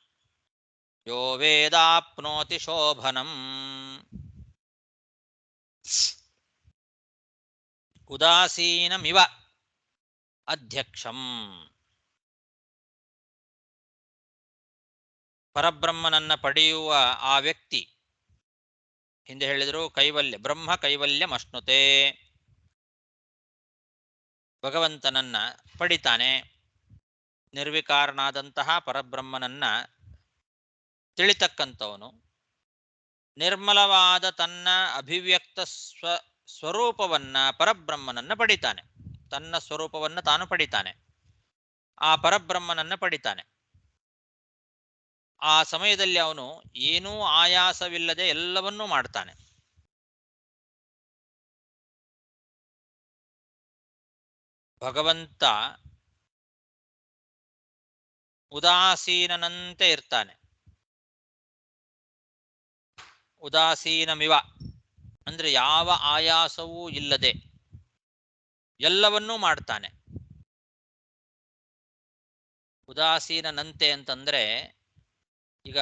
ಯೋ ವೇದಾಪ್ನೋತಿ ಶೋಭನಂ. ಉದಾಸೀನಮಿವ ಅಧ್ಯಕ್ಷಂ, ಪರಬ್ರಹ್ಮನನ್ನ ಪಡೆಯುವ ಆ ವ್ಯಕ್ತಿ, ಹಿಂದೆ ಹೇಳಿದ್ರು ಕೈವಲ್ಯ, ಬ್ರಹ್ಮ ಕೈವಲ್ಯಮಶ್ನುತೆ, ಭಗವಂತನನ್ನ ಪಡಿತಾನೆ. ನಿರ್ವಿಕಾರನಾದಂತಹ ಪರಬ್ರಹ್ಮನನ್ನ ತಿಳಿತಕ್ಕಂಥವನು ನಿರ್ಮಲವಾದ ತನ್ನ ಅಭಿವ್ಯಕ್ತ ಸ್ವರೂಪವನ್ನ, ಪರಬ್ರಹ್ಮನನ್ನ ಪಡಿತಾನೆ. ತನ್ನ ಸ್ವರೂಪವನ್ನ ತಾನು ಪಡಿತಾನೆ, ಆ ಪರಬ್ರಹ್ಮನನ್ನ ಪಡಿತಾನೆ. ಆ ಸಮಯದಲ್ಲಿ ಅವನು ಏನೂ ಆಯಾಸವಿಲ್ಲದೆ ಎಲ್ಲವನ್ನೂ ಮಾಡ್ತಾನೆ. ಭಗವಂತ ಉದಾಸೀನನಂತೆ ಇರ್ತಾನೆ. ಉದಾಸೀನಮಿವ ಅಂದ್ರೆ ಯಾವ ಆಯಾಸವೂ ಇಲ್ಲದೆ ಎಲ್ಲವನ್ನೂ ಮಾಡ್ತಾನೆ. ಉದಾಸೀನನಂತೆ ಅಂತಂದ್ರೆ, ಈಗ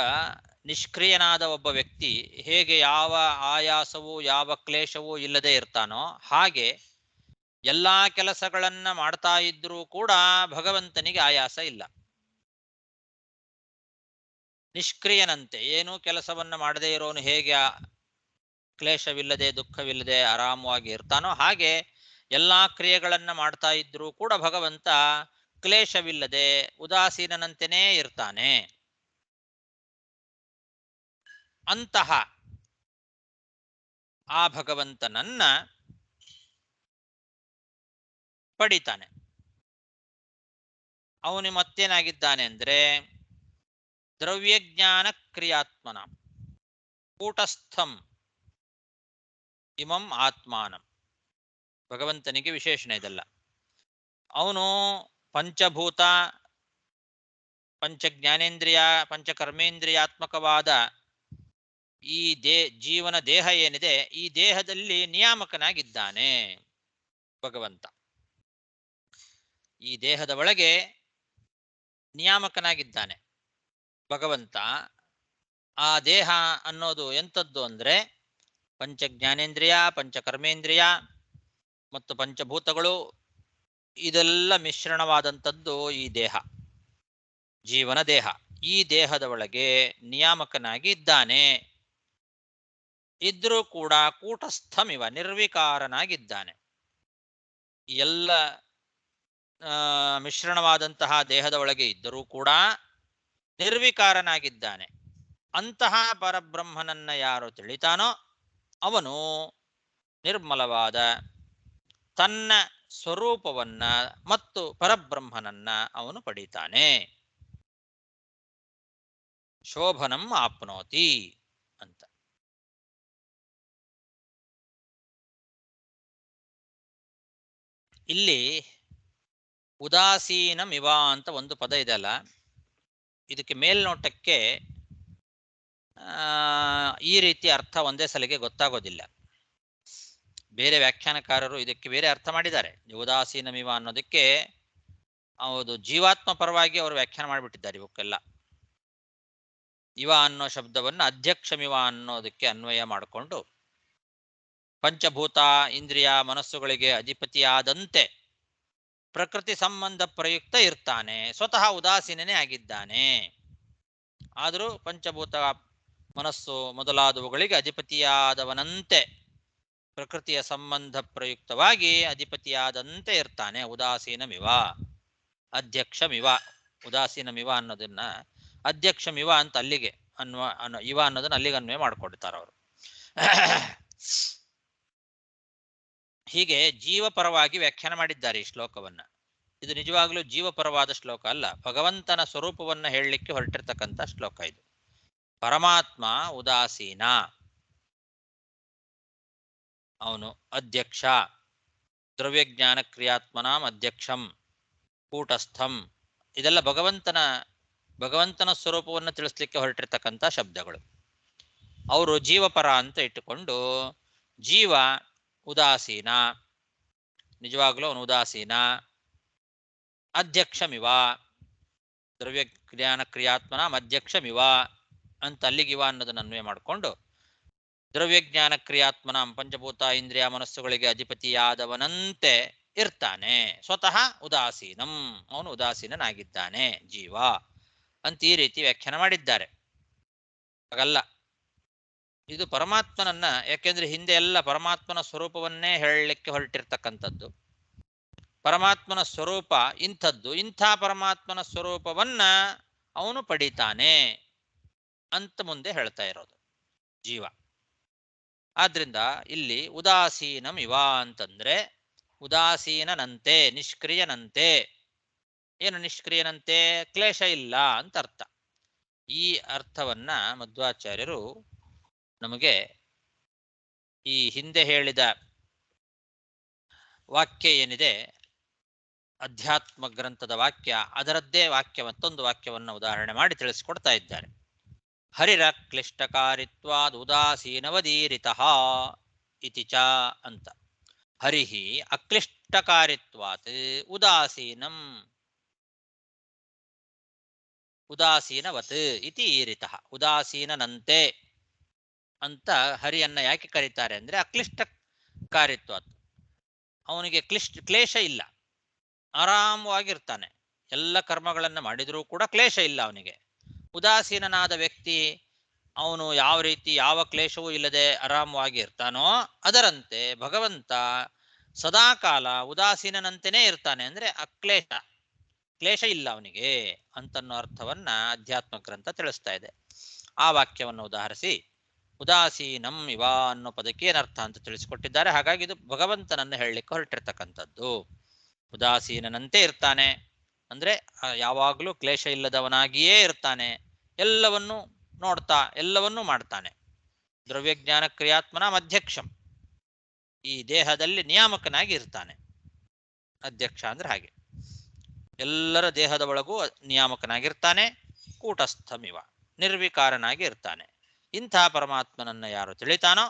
ನಿಷ್ಕ್ರಿಯನಾದ ಒಬ್ಬ ವ್ಯಕ್ತಿ ಹೇಗೆ ಯಾವ ಆಯಾಸವೂ ಯಾವ ಕ್ಲೇಶವೂ ಇಲ್ಲದೆ ಇರ್ತಾನೋ, ಹಾಗೆ ಎಲ್ಲಾ ಕೆಲಸಗಳನ್ನ ಮಾಡ್ತಾ ಇದ್ರೂ ಕೂಡ ಭಗವಂತನಿಗೆ ಆಯಾಸ ಇಲ್ಲ. ನಿಷ್ಕ್ರಿಯನಂತೆ, ಏನೂ ಕೆಲಸವನ್ನ ಮಾಡದೇ ಇರೋನು ಹೇಗೆ ಕ್ಲೇಶವಿಲ್ಲದೆ ದುಃಖವಿಲ್ಲದೆ ಆರಾಮವಾಗಿ ಇರ್ತಾನೋ, ಹಾಗೆ ಎಲ್ಲಾ ಕ್ರಿಯೆಗಳನ್ನ ಮಾಡ್ತಾ ಇದ್ರೂ ಕೂಡ ಭಗವಂತ ಕ್ಲೇಶವಿಲ್ಲದೆ ಉದಾಸೀನನಂತೆಯೇ ಇರ್ತಾನೆ. ಅಂತಹ ಆ ಭಗವಂತನನ್ನ ಪಡಿತಾನೆ. ಅವನು ಮತ್ತೇನಾಗಿದ್ದಾನೆ ಅಂದ್ರೆ ದ್ರವ್ಯಜ್ಞಾನ ಕ್ರಿಯಾತ್ಮನ ಕೂಟಸ್ಥಂ ಇಮಂ ಆತ್ಮಾನಂ. ಭಗವಂತನಿಗೆ ವಿಶೇಷಣ ಇದೆಲ್ಲ. ಅವನು ಪಂಚಭೂತ, ಪಂಚಜ್ಞಾನೇಂದ್ರಿಯ, ಪಂಚಕರ್ಮೇಂದ್ರಿಯಾತ್ಮಕವಾದ ಈ ಜೀವನ ದೇಹ ಏನಿದೆ, ಈ ದೇಹದಲ್ಲಿ ನಿಯಾಮಕನಾಗಿದ್ದಾನೆ ಭಗವಂತ. ಈ ದೇಹದ ಒಳಗೆ ನಿಯಾಮಕನಾಗಿದ್ದಾನೆ ಭಗವಂತ. ಆ ದೇಹ ಅನ್ನೋದು ಎಂಥದ್ದು ಅಂದ್ರೆ ಪಂಚಜ್ಞಾನೇಂದ್ರಿಯ, ಪಂಚಕರ್ಮೇಂದ್ರಿಯ ಮತ್ತು ಪಂಚಭೂತಗಳು, ಇದೆಲ್ಲ ಮಿಶ್ರಣವಾದಂಥದ್ದು ಈ ದೇಹ, ಜೀವನ ದೇಹ. ಈ ದೇಹದ ಒಳಗೆ ನಿಯಾಮಕನಾಗಿ ಇದ್ದಾನೆ. ಇದ್ರೂ ಕೂಡ ಕೂಟಸ್ಥಮಿವ ನಿರ್ವಿಕಾರನಾಗಿದ್ದಾನೆ. ಎಲ್ಲ ಮಿಶ್ರಣವಾದಂತಹ ದೇಹದ ಒಳಗೆ ಇದ್ದರೂ ಕೂಡ ನಿರ್ವಿಕಾರನಾಗಿದ್ದಾನೆ. ಅಂತಹ ಪರಬ್ರಹ್ಮನನ್ನ ಯಾರು ತಿಳಿತಾನೋ ಅವನು ನಿರ್ಮಲವಾದ ತನ್ನ ಸ್ವರೂಪವನ್ನ ಮತ್ತು ಪರಬ್ರಹ್ಮನನ್ನ ಅವನು ಪಡಿತಾನೆ. ಶೋಭನಂ ಆಪ್ನೋತಿ ಅಂತ. ಇಲ್ಲಿ ಉದಾಸೀನಮಿವ ಅಂತ ಒಂದು ಪದ ಇದೆ ಅಲ್ಲ, ಇದಕ್ಕೆ ಮೇಲ್ನೋಟಕ್ಕೆ ಈ ರೀತಿ ಅರ್ಥ ಒಂದೇ ಸಲಿಗೆ ಗೊತ್ತಾಗೋದಿಲ್ಲ. ಬೇರೆ ವ್ಯಾಖ್ಯಾನಕಾರರು ಇದಕ್ಕೆ ಬೇರೆ ಅರ್ಥ ಮಾಡಿದ್ದಾರೆ. ಉದಾಸೀನಮಿವ ಅನ್ನೋದಕ್ಕೆ ಹೌದು ಜೀವಾತ್ಮ ಪರವಾಗಿ ಅವರು ವ್ಯಾಖ್ಯಾನ ಮಾಡಿಬಿಟ್ಟಿದ್ದಾರೆ. ಇವಕ್ಕೆಲ್ಲ ಇವ ಅನ್ನೋ ಶಬ್ದವನ್ನು ಅಧ್ಯಕ್ಷಮಿವ ಅನ್ನೋದಕ್ಕೆ ಅನ್ವಯ ಮಾಡಿಕೊಂಡು ಪಂಚಭೂತ, ಇಂದ್ರಿಯ, ಮನಸ್ಸುಗಳಿಗೆ ಅಧಿಪತಿಯಾದಂತೆ ಪ್ರಕೃತಿ ಸಂಬಂಧ ಪ್ರಯುಕ್ತ ಇರ್ತಾನೆ. ಸ್ವತಃ ಉದಾಸೀನನೇ ಆಗಿದ್ದಾನೆ. ಆದರೂ ಪಂಚಭೂತ, ಮನಸ್ಸು ಮೊದಲಾದವುಗಳಿಗೆ ಅಧಿಪತಿಯಾದವನಂತೆ ಪ್ರಕೃತಿಯ ಸಂಬಂಧ ಪ್ರಯುಕ್ತವಾಗಿ ಅಧಿಪತಿಯಾದಂತೆ ಇರ್ತಾನೆ. ಉದಾಸೀನಮಿವ ಅಧ್ಯಕ್ಷಮಿವ. ಉದಾಸೀನಮಿವ ಅನ್ನೋದನ್ನ ಅಧ್ಯಕ್ಷಮಿವ ಅಂತ ಅಲ್ಲಿಗೆ ಇವ ಅನ್ನೋದನ್ನ ಅಲ್ಲಿಗೆ ಅನ್ವಯ ಮಾಡಿಕೊಡ್ತಾರ ಅವರು. ಹೀಗೆ ಜೀವಪರವಾಗಿ ವ್ಯಾಖ್ಯಾನ ಮಾಡಿದ್ದಾರೆ ಈ ಶ್ಲೋಕವನ್ನ. ಇದು ನಿಜವಾಗ್ಲೂ ಜೀವಪರವಾದ ಶ್ಲೋಕ ಅಲ್ಲ, ಭಗವಂತನ ಸ್ವರೂಪವನ್ನ ಹೇಳಲಿಕ್ಕೆ ಹೊರಟಿರ್ತಕ್ಕಂಥ ಶ್ಲೋಕ ಇದು. ಪರಮಾತ್ಮ ಉದಾಸೀನ, ಅವನು ಅಧ್ಯಕ್ಷ, ದ್ರವ್ಯಜ್ಞಾನ ಕ್ರಿಯಾತ್ಮನಾಂ ಅಧ್ಯಕ್ಷಂ ಕೂಟಸ್ಥಂ. ಇದೆಲ್ಲ ಭಗವಂತನ ಸ್ವರೂಪವನ್ನು ತಿಳಿಸ್ಲಿಕ್ಕೆ ಹೊರಟಿರ್ತಕ್ಕಂಥ ಶಬ್ದಗಳು. ಅವರು ಜೀವಪರ ಅಂತ ಇಟ್ಟುಕೊಂಡು ಜೀವ ಉದಾಸೀನ, ನಿಜವಾಗ್ಲೂ ಅವನು ಉದಾಸೀನ, ಅಧ್ಯಕ್ಷಮಿವ ದ್ರವ್ಯಜ್ಞಾನ ಕ್ರಿಯಾತ್ಮನಾಂ ಅಧ್ಯಕ್ಷಮಿವ ಅಂತ ಅಲ್ಲಿಗಿವ ಅನ್ನೋದನ್ನು ಅನ್ವಯ ಮಾಡಿಕೊಂಡು ದ್ರವ್ಯಜ್ಞಾನ ಕ್ರಿಯಾತ್ಮನಾಂ ಪಂಚಭೂತ ಇಂದ್ರಿಯ ಮನಸ್ಸುಗಳಿಗೆ ಅಧಿಪತಿಯಾದವನಂತೆ ಇರ್ತಾನೆ. ಸ್ವತಃ ಉದಾಸೀನಂ, ಅವನು ಉದಾಸೀನನಾಗಿದ್ದಾನೆ ಜೀವ ಅಂತ ಈ ರೀತಿ ವ್ಯಾಖ್ಯಾನ ಮಾಡಿದ್ದಾರೆ. ಹಾಗಲ್ಲ, ಇದು ಪರಮಾತ್ಮನನ್ನ, ಯಾಕೆಂದ್ರೆ ಹಿಂದೆ ಎಲ್ಲ ಪರಮಾತ್ಮನ ಸ್ವರೂಪವನ್ನೇ ಹೇಳಲಿಕ್ಕೆ ಹೊರಟಿರ್ತಕ್ಕಂಥದ್ದು. ಪರಮಾತ್ಮನ ಸ್ವರೂಪ ಇಂಥದ್ದು, ಇಂಥ ಪರಮಾತ್ಮನ ಸ್ವರೂಪವನ್ನ ಅವನು ಪಡಿತಾನೆ ಅಂತ ಮುಂದೆ ಹೇಳ್ತಾ ಇರೋದು ಜೀವ. ಆದ್ರಿಂದ ಇಲ್ಲಿ ಉದಾಸೀನಂ ಇವ ಅಂತಂದ್ರೆ ಉದಾಸೀನನಂತೆ, ನಿಷ್ಕ್ರಿಯನಂತೆ. ಏನು ನಿಷ್ಕ್ರಿಯನಂತೆ? ಕ್ಲೇಶ ಇಲ್ಲ ಅಂತ ಅರ್ಥ. ಈ ಅರ್ಥವನ್ನ ಮಧ್ವಾಚಾರ್ಯರು ನಮಗೆ ಈ ಹಿಂದೆ ಹೇಳಿದ ವಾಕ್ಯ ಏನಿದೆ, ಅಧ್ಯಾತ್ಮ ಗ್ರಂಥದ ವಾಕ್ಯ, ಅದರದ್ದೇ ವಾಕ್ಯ ಮತ್ತೊಂದು ವಾಕ್ಯವನ್ನು ಉದಾಹರಣೆ ಮಾಡಿ ತಿಳಿಸಿಕೊಡ್ತಾ ಇದ್ದಾರೆ. ಹರಿರ ಕ್ಲಿಷ್ಟಕಾರಿತ್ವಾದ್ ಉದಾಸೀನವದೀರಿತಃ ಇತಿ ಚ ಅಂತ. ಹರಿಹಿ ಅಕ್ಲಿಷ್ಟಕಾರಿತ್ವಾತ್ ಉದಾಸೀನಂ ಉದಾಸೀನವತ್ ಇತಿ ಈರಿತಃ. ಉದಾಸೀನನಂತೆ ಅಂತ ಹರಿಯನ್ನ ಯಾಕೆ ಕರೀತಾರೆ ಅಂದ್ರೆ ಅಕ್ಲಿಷ್ಟಕಾರಿತ್ವಾತ್, ಅವನಿಗೆ ಕ್ಲೇಶ ಇಲ್ಲ, ಆರಾಮವಾಗಿರ್ತಾನೆ. ಎಲ್ಲ ಕರ್ಮಗಳನ್ನು ಮಾಡಿದರೂ ಕೂಡ ಕ್ಲೇಶ ಇಲ್ಲ ಅವನಿಗೆ. ಉದಾಸೀನನಾದ ವ್ಯಕ್ತಿ ಅವನು ಯಾವ ರೀತಿ ಯಾವ ಕ್ಲೇಶವೂ ಇಲ್ಲದೆ ಆರಾಮವಾಗಿ ಇರ್ತಾನೋ ಅದರಂತೆ ಭಗವಂತ ಸದಾಕಾಲ ಉದಾಸೀನನಂತೆಯೇ ಇರ್ತಾನೆ. ಅಂದ್ರೆ ಕ್ಲೇಶ ಇಲ್ಲ ಅವನಿಗೆ ಅಂತನ್ನೋ ಅರ್ಥವನ್ನ ಅಧ್ಯಾತ್ಮ ಗ್ರಂಥ ತಿಳಿಸ್ತಾ ಇದೆ. ಆ ವಾಕ್ಯವನ್ನು ಉದಾಹರಿಸಿ ಉದಾಸೀನಂ ಇವ ಅನ್ನೋ ಪದಕ್ಕೆ ಏನರ್ಥ ಅಂತ ತಿಳಿಸಿಕೊಟ್ಟಿದ್ದಾರೆ. ಹಾಗಾಗಿ ಇದು ಭಗವಂತನನ್ನು ಹೇಳಲಿಕ್ಕೆ ಹೊರಟಿರ್ತಕ್ಕಂಥದ್ದು. ಉದಾಸೀನನಂತೆ ಇರ್ತಾನೆ ಅಂದ್ರೆ ಯಾವಾಗಲೂ ಕ್ಲೇಶ ಇಲ್ಲದವನಾಗಿಯೇ ಇರ್ತಾನೆ, ಎಲ್ಲವನ್ನೂ ನೋಡ್ತಾ ಎಲ್ಲವನ್ನೂ ಮಾಡ್ತಾನೆ. ದ್ರವ್ಯಜ್ಞಾನ ಕ್ರಿಯಾತ್ಮನ ಅಧ್ಯಕ್ಷಂ, ಈ ದೇಹದಲ್ಲಿ ನಿಯಾಮಕನಾಗಿ ಇರ್ತಾನೆ. ಅಧ್ಯಕ್ಷ ಅಂದ್ರೆ ಹಾಗೆ ಎಲ್ಲರ ದೇಹದ ಒಳಗೂ ನಿಯಾಮಕನಾಗಿರ್ತಾನೆ. ಕೂಟಸ್ಥಮಿವ, ನಿರ್ವಿಕಾರನಾಗಿ ಇರ್ತಾನೆ. ಇಂಥ ಪರಮಾತ್ಮನನ್ನ ಯಾರು ತಿಳಿತಾನೋ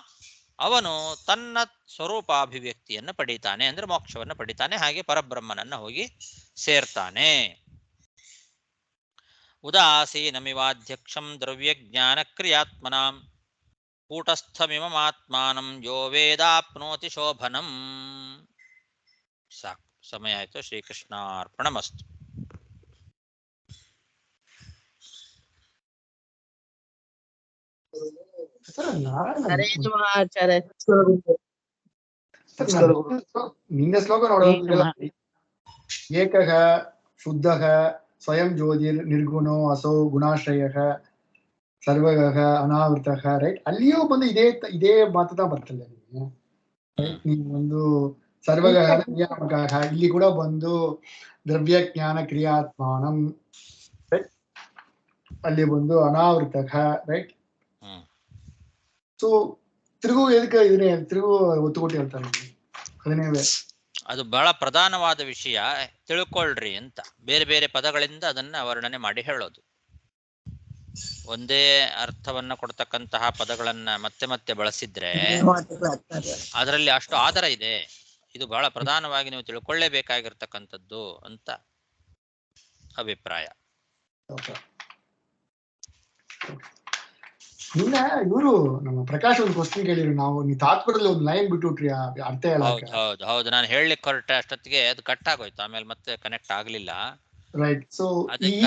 ಅವನು ತನ್ನ ಸ್ವರೂಪಾಭಿವ್ಯಕ್ತಿಯನ್ನು ಪಡಿತಾನೆ, ಅಂದ್ರೆ ಮೋಕ್ಷವನ್ನು ಪಡಿತಾನೆ. ಹಾಗೆ ಪರಬ್ರಹ್ಮನನ್ನ ಹೋಗಿ ಸೇರ್ತಾನೆ. ಉದಾಸೀನಮಿವಾಧ್ಯಕ್ಷಂ ದ್ರವ್ಯಜ್ಞಾನ ಕ್ರಿಯಾತ್ಮನಾಂ ಕೂಟಸ್ಥಮಿಮಾತ್ಮಾನಂ ಯೋ ವೇದಾಪ್ನೋತಿ ಶೋಭನಂ. ಸಾಕು, ಸಮಯ ಆಯ್ತು. ಶ್ರೀಕೃಷ್ಣಾರ್ಪಣಮಸ್ತು. ನಿನ್ನೆ ಶ್ಲೋಕ ನೋಡೋದಿಲ್ಲ. ಏಕಃ ಶುದ್ಧಃ ಸ್ವಯಂ ಜ್ಯೋತಿರ್ ನಿರ್ಗುಣೋ ಅಸೋ ಗುಣಾಶ್ರಯಃ ಸರ್ವಗಃ ಅನಾವೃತಃ. ರೈಟ್, ಅಲ್ಲಿಯೂ ಬಂದು ಇದೇ ಮಾತುತಾ ಬರ್ತಲ್ಲ ನಿಮಗೆ. ನೀವು ಒಂದು ಸರ್ವಗಃ ನಿಯಾಮಕಃ, ಇಲ್ಲಿ ಕೂಡ ಬಂದು ದ್ರವ್ಯ ಜ್ಞಾನ ಕ್ರಿಯಾತ್ಮಾನಂ, ಅಲ್ಲಿ ಬಂದು ಅನಾವೃತಃ. ರೈಟ್, ಸೊ ತಿರುಗು ಎದಕ್ಕೆ ಇದನ್ನೇ ತಿರುಗು ಒತ್ತು ಕೊಟ್ಟು ಹೇಳ್ತಾರೆ. ಅದನ್ನೇ ಅದು ಬಹಳ ಪ್ರಧಾನವಾದ ವಿಷಯ, ತಿಳ್ಕೊಳ್ರಿ ಅಂತ ಬೇರೆ ಬೇರೆ ಪದಗಳಿಂದ ಅದನ್ನ ವರ್ಣನೆ ಮಾಡಿ ಹೇಳೋದು. ಒಂದೇ ಅರ್ಥವನ್ನ ಕೊಡ್ತಕ್ಕಂತಹ ಪದಗಳನ್ನ ಮತ್ತೆ ಮತ್ತೆ ಬಳಸಿದ್ರೆ ಅದರಲ್ಲಿ ಅಷ್ಟು ಆಧಾರ ಇದೆ. ಇದು ಬಹಳ ಪ್ರಧಾನವಾಗಿ ನೀವು ತಿಳ್ಕೊಳ್ಳೇಬೇಕಾಗಿರ್ತಕ್ಕಂಥದ್ದು ಅಂತ ಅಭಿಪ್ರಾಯ. ನಿನ್ನ ಇವರು ನಮ್ಮ ಪ್ರಕಾಶ್ ಒಂದು ಕ್ವಶನ್ ಕೇಳಿದ್ರು, ನಾವು ನೀವು ತಾತ್ಪರ್ಯದಲ್ಲಿ ಒಂದು ಲೈನ್ ಬಿಟ್ಟುಟ್ರಿ, ಅರ್ಥ ಹೌದು ನಾನು ಹೇಳಲಿಕ್ಕೆ ಹೊರಟೆ ಅಷ್ಟೊತ್ತಿಗೆ ಅದು ಕಟ್ ಆಗೋಯ್ತು, ಆಮೇಲೆ ಮತ್ತೆ ಕನೆಕ್ಟ್ ಆಗ್ಲಿಲ್ಲ. ರೈಟ್, ಸೊ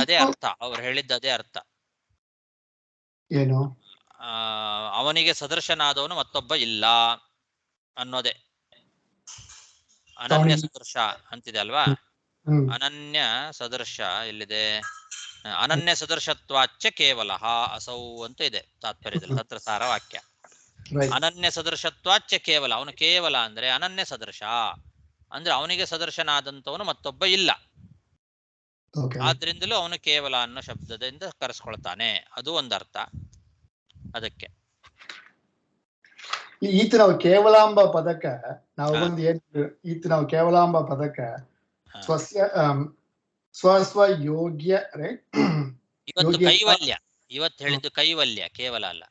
ಅದೇ ಅರ್ಥ ಅವ್ರು ಹೇಳಿದ್ದ, ಅದೇ ಅರ್ಥ ಏನು ಅವನಿಗೆ ಸದೃಶನಾದವನು ಮತ್ತೊಬ್ಬ ಇಲ್ಲ ಅನ್ನೋದೇ ಅನನ್ಯ ಅವನಿಗೆ ಸದೃಶ ಅಂತಿದೆ ಅಲ್ವಾ. ಹ್ಮ್ ಅನನ್ಯ ಸದೃಶ ಎಲ್ಲಿದೆ? ಅನನ್ಯ ಸದೃಶತ್ವಾಚ್ಚ ಕೇವಲ ಅಸೌ ಅಂತ ಇದೆ ತಾತ್ಪರ್ಯದಲ್ಲಿ, ತತ್ರಸಾರ ವಾಕ್ಯ. ರೈಟ್ ಅನನ್ಯ ಸದೃಶತ್ವಾಚ್ಚ ಕೇವಲ, ಅವನು ಕೇವಲ ಅಂದ್ರೆ ಅನನ್ಯ ಸದೃಶ ಅಂದ್ರೆ ಅವನಿಗೆ ಸದೃಶನಾದಂತವನು ಮತ್ತೊಬ್ಬ ಇಲ್ಲ, ಓಕೆ ಆದ್ರಿಂದಲೂ ಅವನು ಕೇವಲ ಅನ್ನೋ ಶಬ್ದದಿಂದ ಕರೆಸ್ಕೊಳ್ತಾನೆ, ಅದು ಒಂದರ್ಥ ಅದಕ್ಕೆ. ಈತ ನಾವು ಕೇವಲಾಂಬ ಪದಕ್ಕ ನಾವು ಹಾ. ಬಂದು ಏನ್ ಈತ ನಾವು ಕೇವಲಾಂಬ ಪದಕ್ಕ ಹಾ. ಸ್ವಸ್ಯ ಸ್ವಸ್ವ ಯೋಗ್ಯ ರೈಟ್ ಇವತ್ತು ಯೋಗ್ಯ ಕೈವಲ್ಯ, ಇವತ್ತು ಹೇಳಿದ್ದು ಕೈವಲ್ಯ, ಕೇವಲ ಅಲ್ಲ,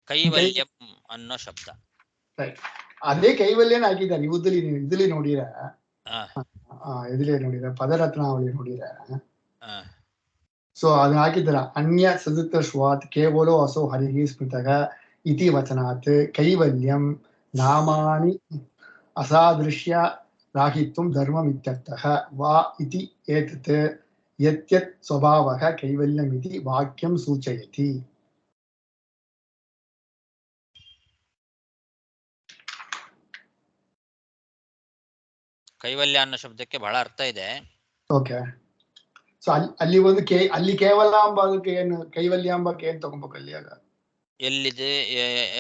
ಕೈವಲ್ಯಂ ಅನ್ನೋ ಶಬ್ದ. ಅದೇ ಕೈವಲ್ಯನ ಹಾಕಿದ್ದಾನೆ. ಇದ್ರಲ್ಲಿ ನೋಡಿರ, ಆ, ಇದ್ರಲ್ಲಿ ನೋಡಿರ, ಪದರತ್ನಾವಳಿ ನೋಡಿರ. ಆ, ಸೊ ಅದನ್ನ ಹಾಕಿದ್ದಾರ. ಅನ್ಯ ಸದೃಶತ್ವಾತ್ ಕೇವಲೋ ಅಸೋ ಹರಿಹಿ ಸ್ಮೃತಃ ಇತಿ ವಚನಾತ್ ಕೈವಲ್ಯಂ ನಾಮಾನಿ ಅಸಾದೃಶ್ಯ ರಾಹಿತ್ವಂ ಧರ್ಮಮಿತ್ಯರ್ಥಃ ವಾ ಇತಿ ಏತತ್ ಯತ್ಯತ್ ಸ್ವಭಾವಃ ಕೈವಲ್ಯಮಿತಿ ವಾಕ್ಯಂ ಸೂಚಯತಿ. ಕೈವಲ್ಯ ಅನ್ನೋ ಶಬ್ದಕ್ಕೆ ಬಹಳ ಅರ್ಥ ಇದೆ. ಓಕೆ. ಸೊ ಅಲ್ಲಿ ಒಂದು ಅಲ್ಲಿ ಕೇವಲಾಂಬಕ್ಕೆ ಏನು ಕೈವಲ್ಯಾಂಬಕ್ಕೆ ಏನ್ ತಗೊಬೇಕು ಅಲ್ಲಿ? ಆಗ ಎಲ್ಲಿದೆ?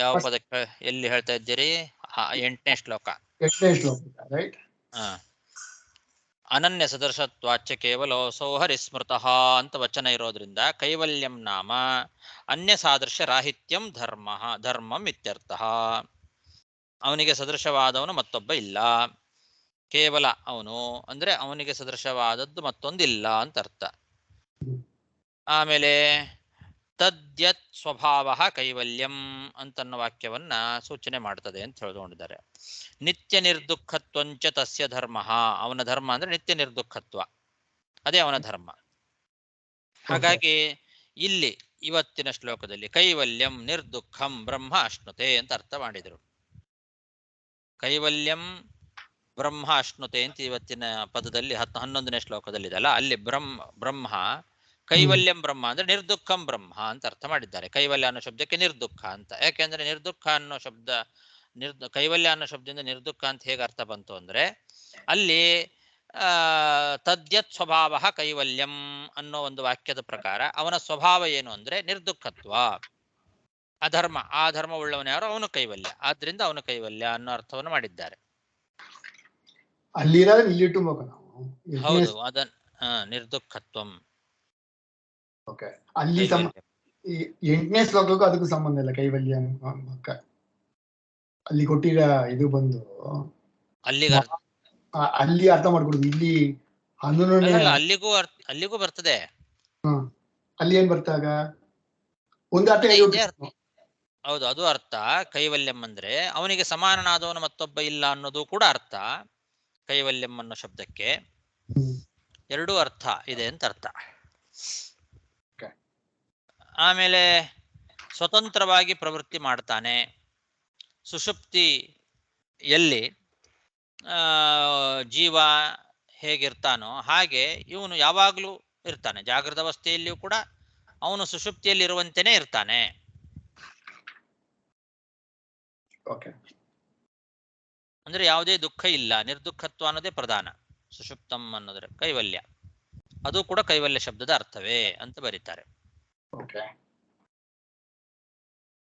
ಯಾವ ಪದಕ್ಕೆ ಎಲ್ಲಿ ಹೇಳ್ತಾ ಇದ್ದೀರಿ? 8ನೇ ಶ್ಲೋಕ. 8ನೇ ಶ್ಲೋಕ ರೈಟ್. ಅನನ್ಯ ಸದೃಶತ್ವಾಚ್ಯ ಕೇವಲ ಸೌಹರಿಸ್ಮೃತಃ ಅಂತ ವಚನ ಇರೋದ್ರಿಂದ ಕೈವಲ್ಯಂ ನಾಮ ಅನ್ಯ ಸಾದೃಶ್ಯ ರಾಹಿತ್ಯಂ ಧರ್ಮಂ ಇತ್ಯರ್ಥಃ. ಅವನಿಗೆ ಸದೃಶವಾದವನು ಮತ್ತೊಬ್ಬ ಇಲ್ಲ, ಕೇವಲ ಅವನು ಅಂದ್ರೆ ಅವನಿಗೆ ಸದೃಶವಾದದ್ದು ಮತ್ತೊಂದಿಲ್ಲ ಅಂತ ಅರ್ಥ. ಆಮೇಲೆ ತದ್ಯತ್ ಸ್ವಭಾವ ಕೈವಲ್ಯಂ ಅಂತನ್ನ ವಾಕ್ಯವನ್ನ ಸೂಚನೆ ಮಾಡ್ತದೆ ಅಂತ ಹೇಳ್ಕೊಂಡಿದ್ದಾರೆ. ನಿತ್ಯ ನಿರ್ದುಃಖತ್ವಂಚ ತಸ್ಯ ಧರ್ಮ, ಅವನ ಧರ್ಮ ಅಂದ್ರೆ ನಿತ್ಯ ನಿರ್ದುಃಖತ್ವ, ಅದೇ ಅವನ ಧರ್ಮ. ಹಾಗಾಗಿ ಇಲ್ಲಿ ಇವತ್ತಿನ ಶ್ಲೋಕದಲ್ಲಿ ಕೈವಲ್ಯಂ ನಿರ್ದುಃಖಂ ಬ್ರಹ್ಮ ಅಶ್ನುತೆ ಅಂತ ಅರ್ಥ ಮಾಡಿದರು. ಕೈವಲ್ಯಂ ಬ್ರಹ್ಮ ಅಶ್ನುತೆ ಅಂತ ಇವತ್ತಿನ ಪದದಲ್ಲಿ 11ನೇ ಶ್ಲೋಕದಲ್ಲಿ ಇದೆಲ್ಲ, ಅಲ್ಲಿ ಬ್ರಹ್ಮ ಕೈವಲ್ಯಂ ಬ್ರಹ್ಮ ಅಂದ್ರೆ ನಿರ್ದುಃಖಂ ಬ್ರಹ್ಮ ಅಂತ ಅರ್ಥ ಮಾಡಿದ್ದಾರೆ. ಕೈವಲ್ಯ ಅನ್ನೋ ಶಬ್ದಕ್ಕೆ ನಿರ್ದುಃಖ ಅಂತ. ಯಾಕೆಂದ್ರೆ ನಿರ್ದುಃಖ ಅನ್ನೋ ಶಬ್ದ ಕೈವಲ್ಯ ಅನ್ನೋ ಶಬ್ದದಿಂದ ನಿರ್ದುಃಖ ಅಂತ ಹೇಗೆ ಅರ್ಥ ಬಂತು ಅಂದ್ರೆ, ಅಲ್ಲಿ ತದ್ಯತ್ ಸ್ವಭಾವ ಕೈವಲ್ಯಂ ಅನ್ನೋ ಒಂದು ವಾಕ್ಯದ ಪ್ರಕಾರ ಅವನ ಸ್ವಭಾವ ಏನು ಅಂದ್ರೆ ನಿರ್ದುಃಖತ್ವ, ಆ ಧರ್ಮ ಉಳ್ಳವನು ಯಾರು? ಅವನು ಕೈವಲ್ಯ, ಆದ್ರಿಂದ ಅವನು ಕೈವಲ್ಯ ಅನ್ನೋ ಅರ್ಥವನ್ನು ಮಾಡಿದ್ದಾರೆ. ಹೌದು, ಅದನ್ ನಿರ್ದುಃಖತ್ವಂ. ಅಲ್ಲಿ 8ನೇ ಶ್ಲೋಕಕ್ಕೂ ಅದಕ್ಕೂ ಸಂಬಂಧ ಇಲ್ಲ. ಕೈವಲ್ಯ ಅಲ್ಲಿ ಕೊಟ್ಟಿರ ಇದು ಬಂದು ಅಲ್ಲಿ ಅರ್ಥ ಮಾಡ್ಕೊಡುದು. ಇಲ್ಲಿ 11ನೇ ಅಲ್ಲಿಗೂ ಬರ್ತದೆ. ಅಲ್ಲಿ ಏನ್ ಬರ್ತಾಗ ಒಂದು ಅರ್ಥ. ಹೌದು, ಅದು ಅರ್ಥ. ಕೈವಲ್ಯಂ ಅಂದ್ರೆ ಅವನಿಗೆ ಸಮಾನನಾದವನು ಮತ್ತೊಬ್ಬ ಇಲ್ಲ ಅನ್ನೋದು ಕೂಡ ಅರ್ಥ. ಕೈವಲ್ಯಂ ಅನ್ನೋ ಶಬ್ದಕ್ಕೆ ಎರಡೂ ಅರ್ಥ ಇದೆ ಅಂತ ಅರ್ಥ. ಆಮೇಲೆ ಸ್ವತಂತ್ರವಾಗಿ ಪ್ರವೃತ್ತಿ ಮಾಡ್ತಾನೆ. ಸುಷುಪ್ತಿಯಲ್ಲಿ ಜೀವ ಹೇಗಿರ್ತಾನೋ ಹಾಗೆ ಇವನು ಯಾವಾಗಲೂ ಇರ್ತಾನೆ. ಜಾಗೃತ ಅವಸ್ಥೆಯಲ್ಲಿಯೂ ಕೂಡ ಅವನು ಸುಷುಪ್ತಿಯಲ್ಲಿ ಇರುವಂತೆಯೇ ಇರ್ತಾನೆ. ಅಂದ್ರೆ ಯಾವುದೇ ದುಃಖ ಇಲ್ಲ, ನಿರ್ದುಃಖತ್ವ ಅನ್ನೋದೇ ಪ್ರಧಾನ. ಸುಷುಪ್ತಂ ಅನ್ನೋದ್ರೆ ಕೈವಲ್ಯ, ಅದು ಕೂಡ ಕೈವಲ್ಯ ಶಬ್ದದ ಅರ್ಥವೇ ಅಂತ ಬರೀತಾರೆ.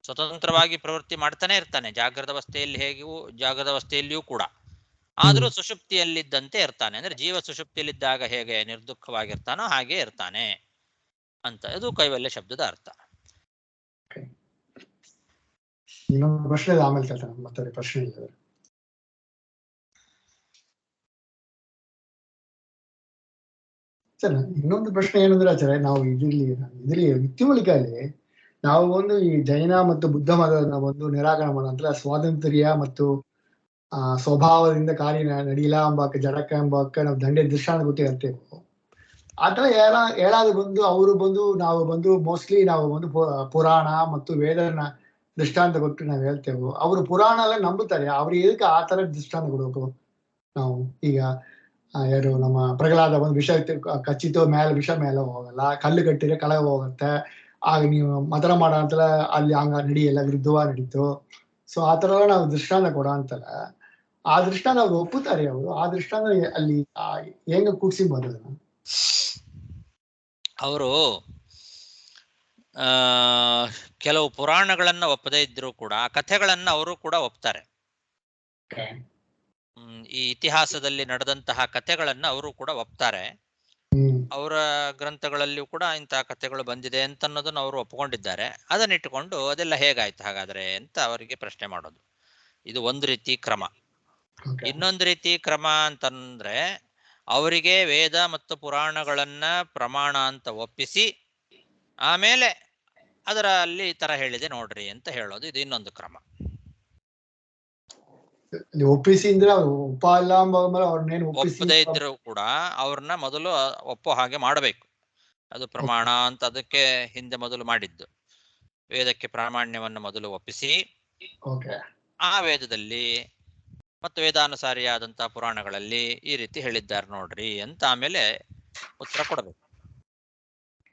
ಸ್ವತಂತ್ರವಾಗಿ ಪ್ರವೃತ್ತಿ ಮಾಡ್ತಾನೆ ಇರ್ತಾನೆ, ಜಾಗೃತ ಅವಸ್ಥೆಯಲ್ಲಿಯೂ ಕೂಡ. ಆದರೂ ಸುಷುಪ್ತಿಯಲ್ಲಿದ್ದಂತೆ ಇರ್ತಾನೆ. ಅಂದ್ರೆ ಜೀವ ಸುಷುಪ್ತಿಯಲ್ಲಿದ್ದಾಗ ಹೇಗೆ ನಿರ್ದುಃಖವಾಗಿರ್ತಾನೋ ಹಾಗೆ ಇರ್ತಾನೆ ಅಂತ, ಇದು ಕೈವಲ್ಯ ಶಬ್ದದ ಅರ್ಥ. ಇನ್ನೊಂದು ಪ್ರಶ್ನೆ ಆಮೇಲೆ ಕೇಳ್ತಾನೆ, ಮತ್ತೆ ಪ್ರಶ್ನೆ ಇಲ್ಲ. ಸರ್, ಇನ್ನೊಂದು ಪ್ರಶ್ನೆ ಏನಂದ್ರೆ ಆಚಾರ್ಯ, ನಾವು ಇದರಲ್ಲಿ ಯುಕ್ತಿಮೂಲಿಕಲ್ಲಿ ನಾವು ಒಂದು ಈ ಜೈನ ಮತ್ತು ಬುದ್ಧ ಮತದ ಒಂದು ನಿರಾಕರಣೆ ಮಾಡೋ ನಂತರ ಸ್ವಾತಂತ್ರ್ಯ ಮತ್ತು ಸ್ವಭಾವದಿಂದ ಕಾರ್ಯ ನಡೀಲ ಎಂಬಕ್ಕೆ ಜಡಕ ಎಂಬಕ್ಕೆ ನಾವು ದಂಡೆ ದೃಷ್ಟಾಂತ ಗೊತ್ತೇ ಇರ್ತೇವೆ. ಆತರ ಹೇಳಾದ್ರು ಬಂದು ಅವರು ಬಂದು ನಾವು ಬಂದು ಮೋಸ್ಟ್ಲಿ ನಾವು ಬಂದು ಪುರಾಣ ಮತ್ತು ವೇದನ ದೃಷ್ಟಾಂತ ಕೊಟ್ಟು ನಾವು ಹೇಳ್ತೇವೆ. ಅವರು ಪುರಾಣ ಎಲ್ಲ ನಂಬುತ್ತಾರೆ. ಅವ್ರಿಗೆ ಇದಕ್ಕೆ ಆ ತರ ದೃಷ್ಟಾಂತ ಕೊಡ್ಬೇಕು ನಾವು? ಈಗ ಯಾರು ನಮ್ಮ ಪ್ರಹ್ಲಾದ ಒಂದು ವಿಷ ಕಚ್ಚಿತು ವಿಷ ಮೇಲೆ ಹೋಗಲ್ಲ, ಕಲ್ಲು ಕಟ್ಟಿದ್ರೆ ಕೆಳಗೆ ಹೋಗುತ್ತೆ, ಆಗ ನೀವು ಮತನ ಮಾಡೋ ಅಂತಲ್ಲ ಅಲ್ಲಿ ಹಂಗ ನಡಿಯಲ್ಲ ವಿರುದ್ಧವಾಗಿ ನಡೀತು. ಸೊ ಆ ತರ ಎಲ್ಲ ನಾವು ದೃಷ್ಟಾಂತ ಕೊಡ ಅಂತಲ್ಲ, ಆ ದೃಷ್ಟಾಂತ ಅವ್ರು ಒಪ್ಪುತ್ತಾರೆ. ಅವರು ಆ ದೃಷ್ಟಾಂತ ಅಲ್ಲಿ ಹೆಂಗ ಕೂಡ್ಸಿಬೋದು ಅದನ್ನ? ಅವರು ಕೆಲವು ಪುರಾಣಗಳನ್ನ ಒಪ್ಪದೇ ಇದ್ರೂ ಕೂಡ ಆ ಕಥೆಗಳನ್ನ ಅವರು ಕೂಡ ಒಪ್ತಾರೆ. ಈ ಇತಿಹಾಸದಲ್ಲಿ ನಡೆದಂತಹ ಕಥೆಗಳನ್ನ ಅವರು ಕೂಡ ಒಪ್ತಾರೆ. ಅವರ ಗ್ರಂಥಗಳಲ್ಲಿಯೂ ಕೂಡ ಇಂತಹ ಕಥೆಗಳು ಬಂದಿದೆ ಅಂತ ಅನ್ನೋದನ್ನ ಅವರು ಒಪ್ಕೊಂಡಿದ್ದಾರೆ. ಅದನ್ನಿಟ್ಟುಕೊಂಡು ಅದೆಲ್ಲ ಹೇಗಾಯ್ತು ಹಾಗಾದ್ರೆ ಅಂತ ಅವರಿಗೆ ಪ್ರಶ್ನೆ ಮಾಡೋದು, ಇದು ಒಂದು ರೀತಿ ಕ್ರಮ. ಇನ್ನೊಂದು ರೀತಿ ಕ್ರಮ ಅಂತಂದ್ರೆ ಅವರಿಗೆ ವೇದ ಮತ್ತು ಪುರಾಣಗಳನ್ನ ಪ್ರಮಾಣ ಅಂತ ಒಪ್ಪಿಸಿ ಆಮೇಲೆ ಅದರಲ್ಲಿ ಈ ತರ ಹೇಳಿದೆ ನೋಡ್ರಿ ಅಂತ ಹೇಳೋದು, ಇದು ಇನ್ನೊಂದು ಕ್ರಮ. ಒಪ್ಪಿಸಿ ಅಂದ್ರೆ ಒಪ್ಪದೇ ಇದ್ರು ಕೂಡ ಅವ್ರನ್ನ ಮೊದಲು ಒಪ್ಪೋ ಹಾಗೆ ಮಾಡಬೇಕು. ಅದು ಪ್ರಮಾಣ ಅಂತ ಅದಕ್ಕೆ ಹಿಂದೆ ಮೊದಲು ಮಾಡಿದ್ದು. ವೇದಕ್ಕೆ ಪ್ರಾಮಾಣ್ಯವನ್ನು ಮೊದಲು ಒಪ್ಪಿಸಿ ಆ ವೇದದಲ್ಲಿ ಮತ್ತು ವೇದಾನುಸಾರಿಯಾದಂತಹ ಪುರಾಣಗಳಲ್ಲಿ ಈ ರೀತಿ ಹೇಳಿದ್ದಾರೆ ನೋಡ್ರಿ ಅಂತ ಆಮೇಲೆ ಉತ್ತರ ಕೊಡಬೇಕು.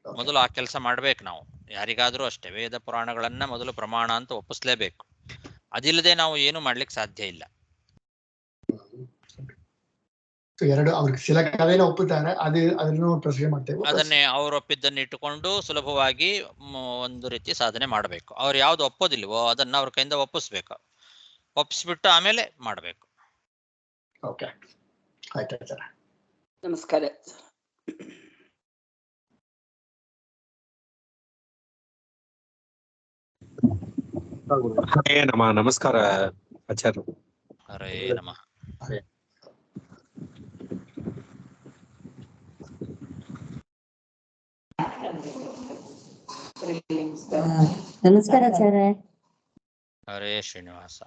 ಮೊದಲು ಆ ಕೆಲಸ ಮಾಡ್ಬೇಕು ನಾವು. ಯಾರಿಗಾದ್ರೂ ಅಷ್ಟೇ ವೇದ ಪುರಾಣಗಳನ್ನ ಮೊದಲು ಪ್ರಮಾಣ ಅಂತ ಒಪ್ಪಿಸ್ಲೇಬೇಕು. ಅದಿಲ್ಲದೆ ನಾವು ಏನು ಮಾಡ್ಲಿಕ್ಕೆ ಸಾಧ್ಯ ಇಲ್ಲ. ಎರಡು ಅವ್ರಿಗೆ ಶಿಲಕವೇನ ಒಪ್ಪುತ್ತಾರೆ, ಅದನ್ನು ಪ್ರಶ್ನೆ ಮಾಡ್ತೇವೆ. ಅದನ್ನೇ ಅವ್ರು ಒಪ್ಪಿದ್ದನ್ನು ಇಟ್ಟುಕೊಂಡು ಸುಲಭವಾಗಿ ಒಂದು ರೀತಿ ಸಾಧನೆ ಮಾಡಬೇಕು. ಅವ್ರು ಯಾವ್ದು ಒಪ್ಪೋದಿಲ್ವೋ ಅದನ್ನ ಅವ್ರ ಕೈಯಿಂದ ಒಪ್ಪಿಸ್ಬೇಕು. ಒಪ್ಪಿಸ್ಬಿಟ್ಟು ಆಮೇಲೆ ಮಾಡಬೇಕು. ಓಕೆ, ಆಯ್ತು. ನಮಸ್ಕಾರ. ಹರೇ ನಮಃ. ನಮಸ್ಕಾರ ಆಚಾರ್ಯ. ಹರೇ ನಮಃ. ನಮಸ್ಕಾರ ಆಚಾರ್ಯ. ಹರೇ ಶ್ರೀನಿವಾಸ.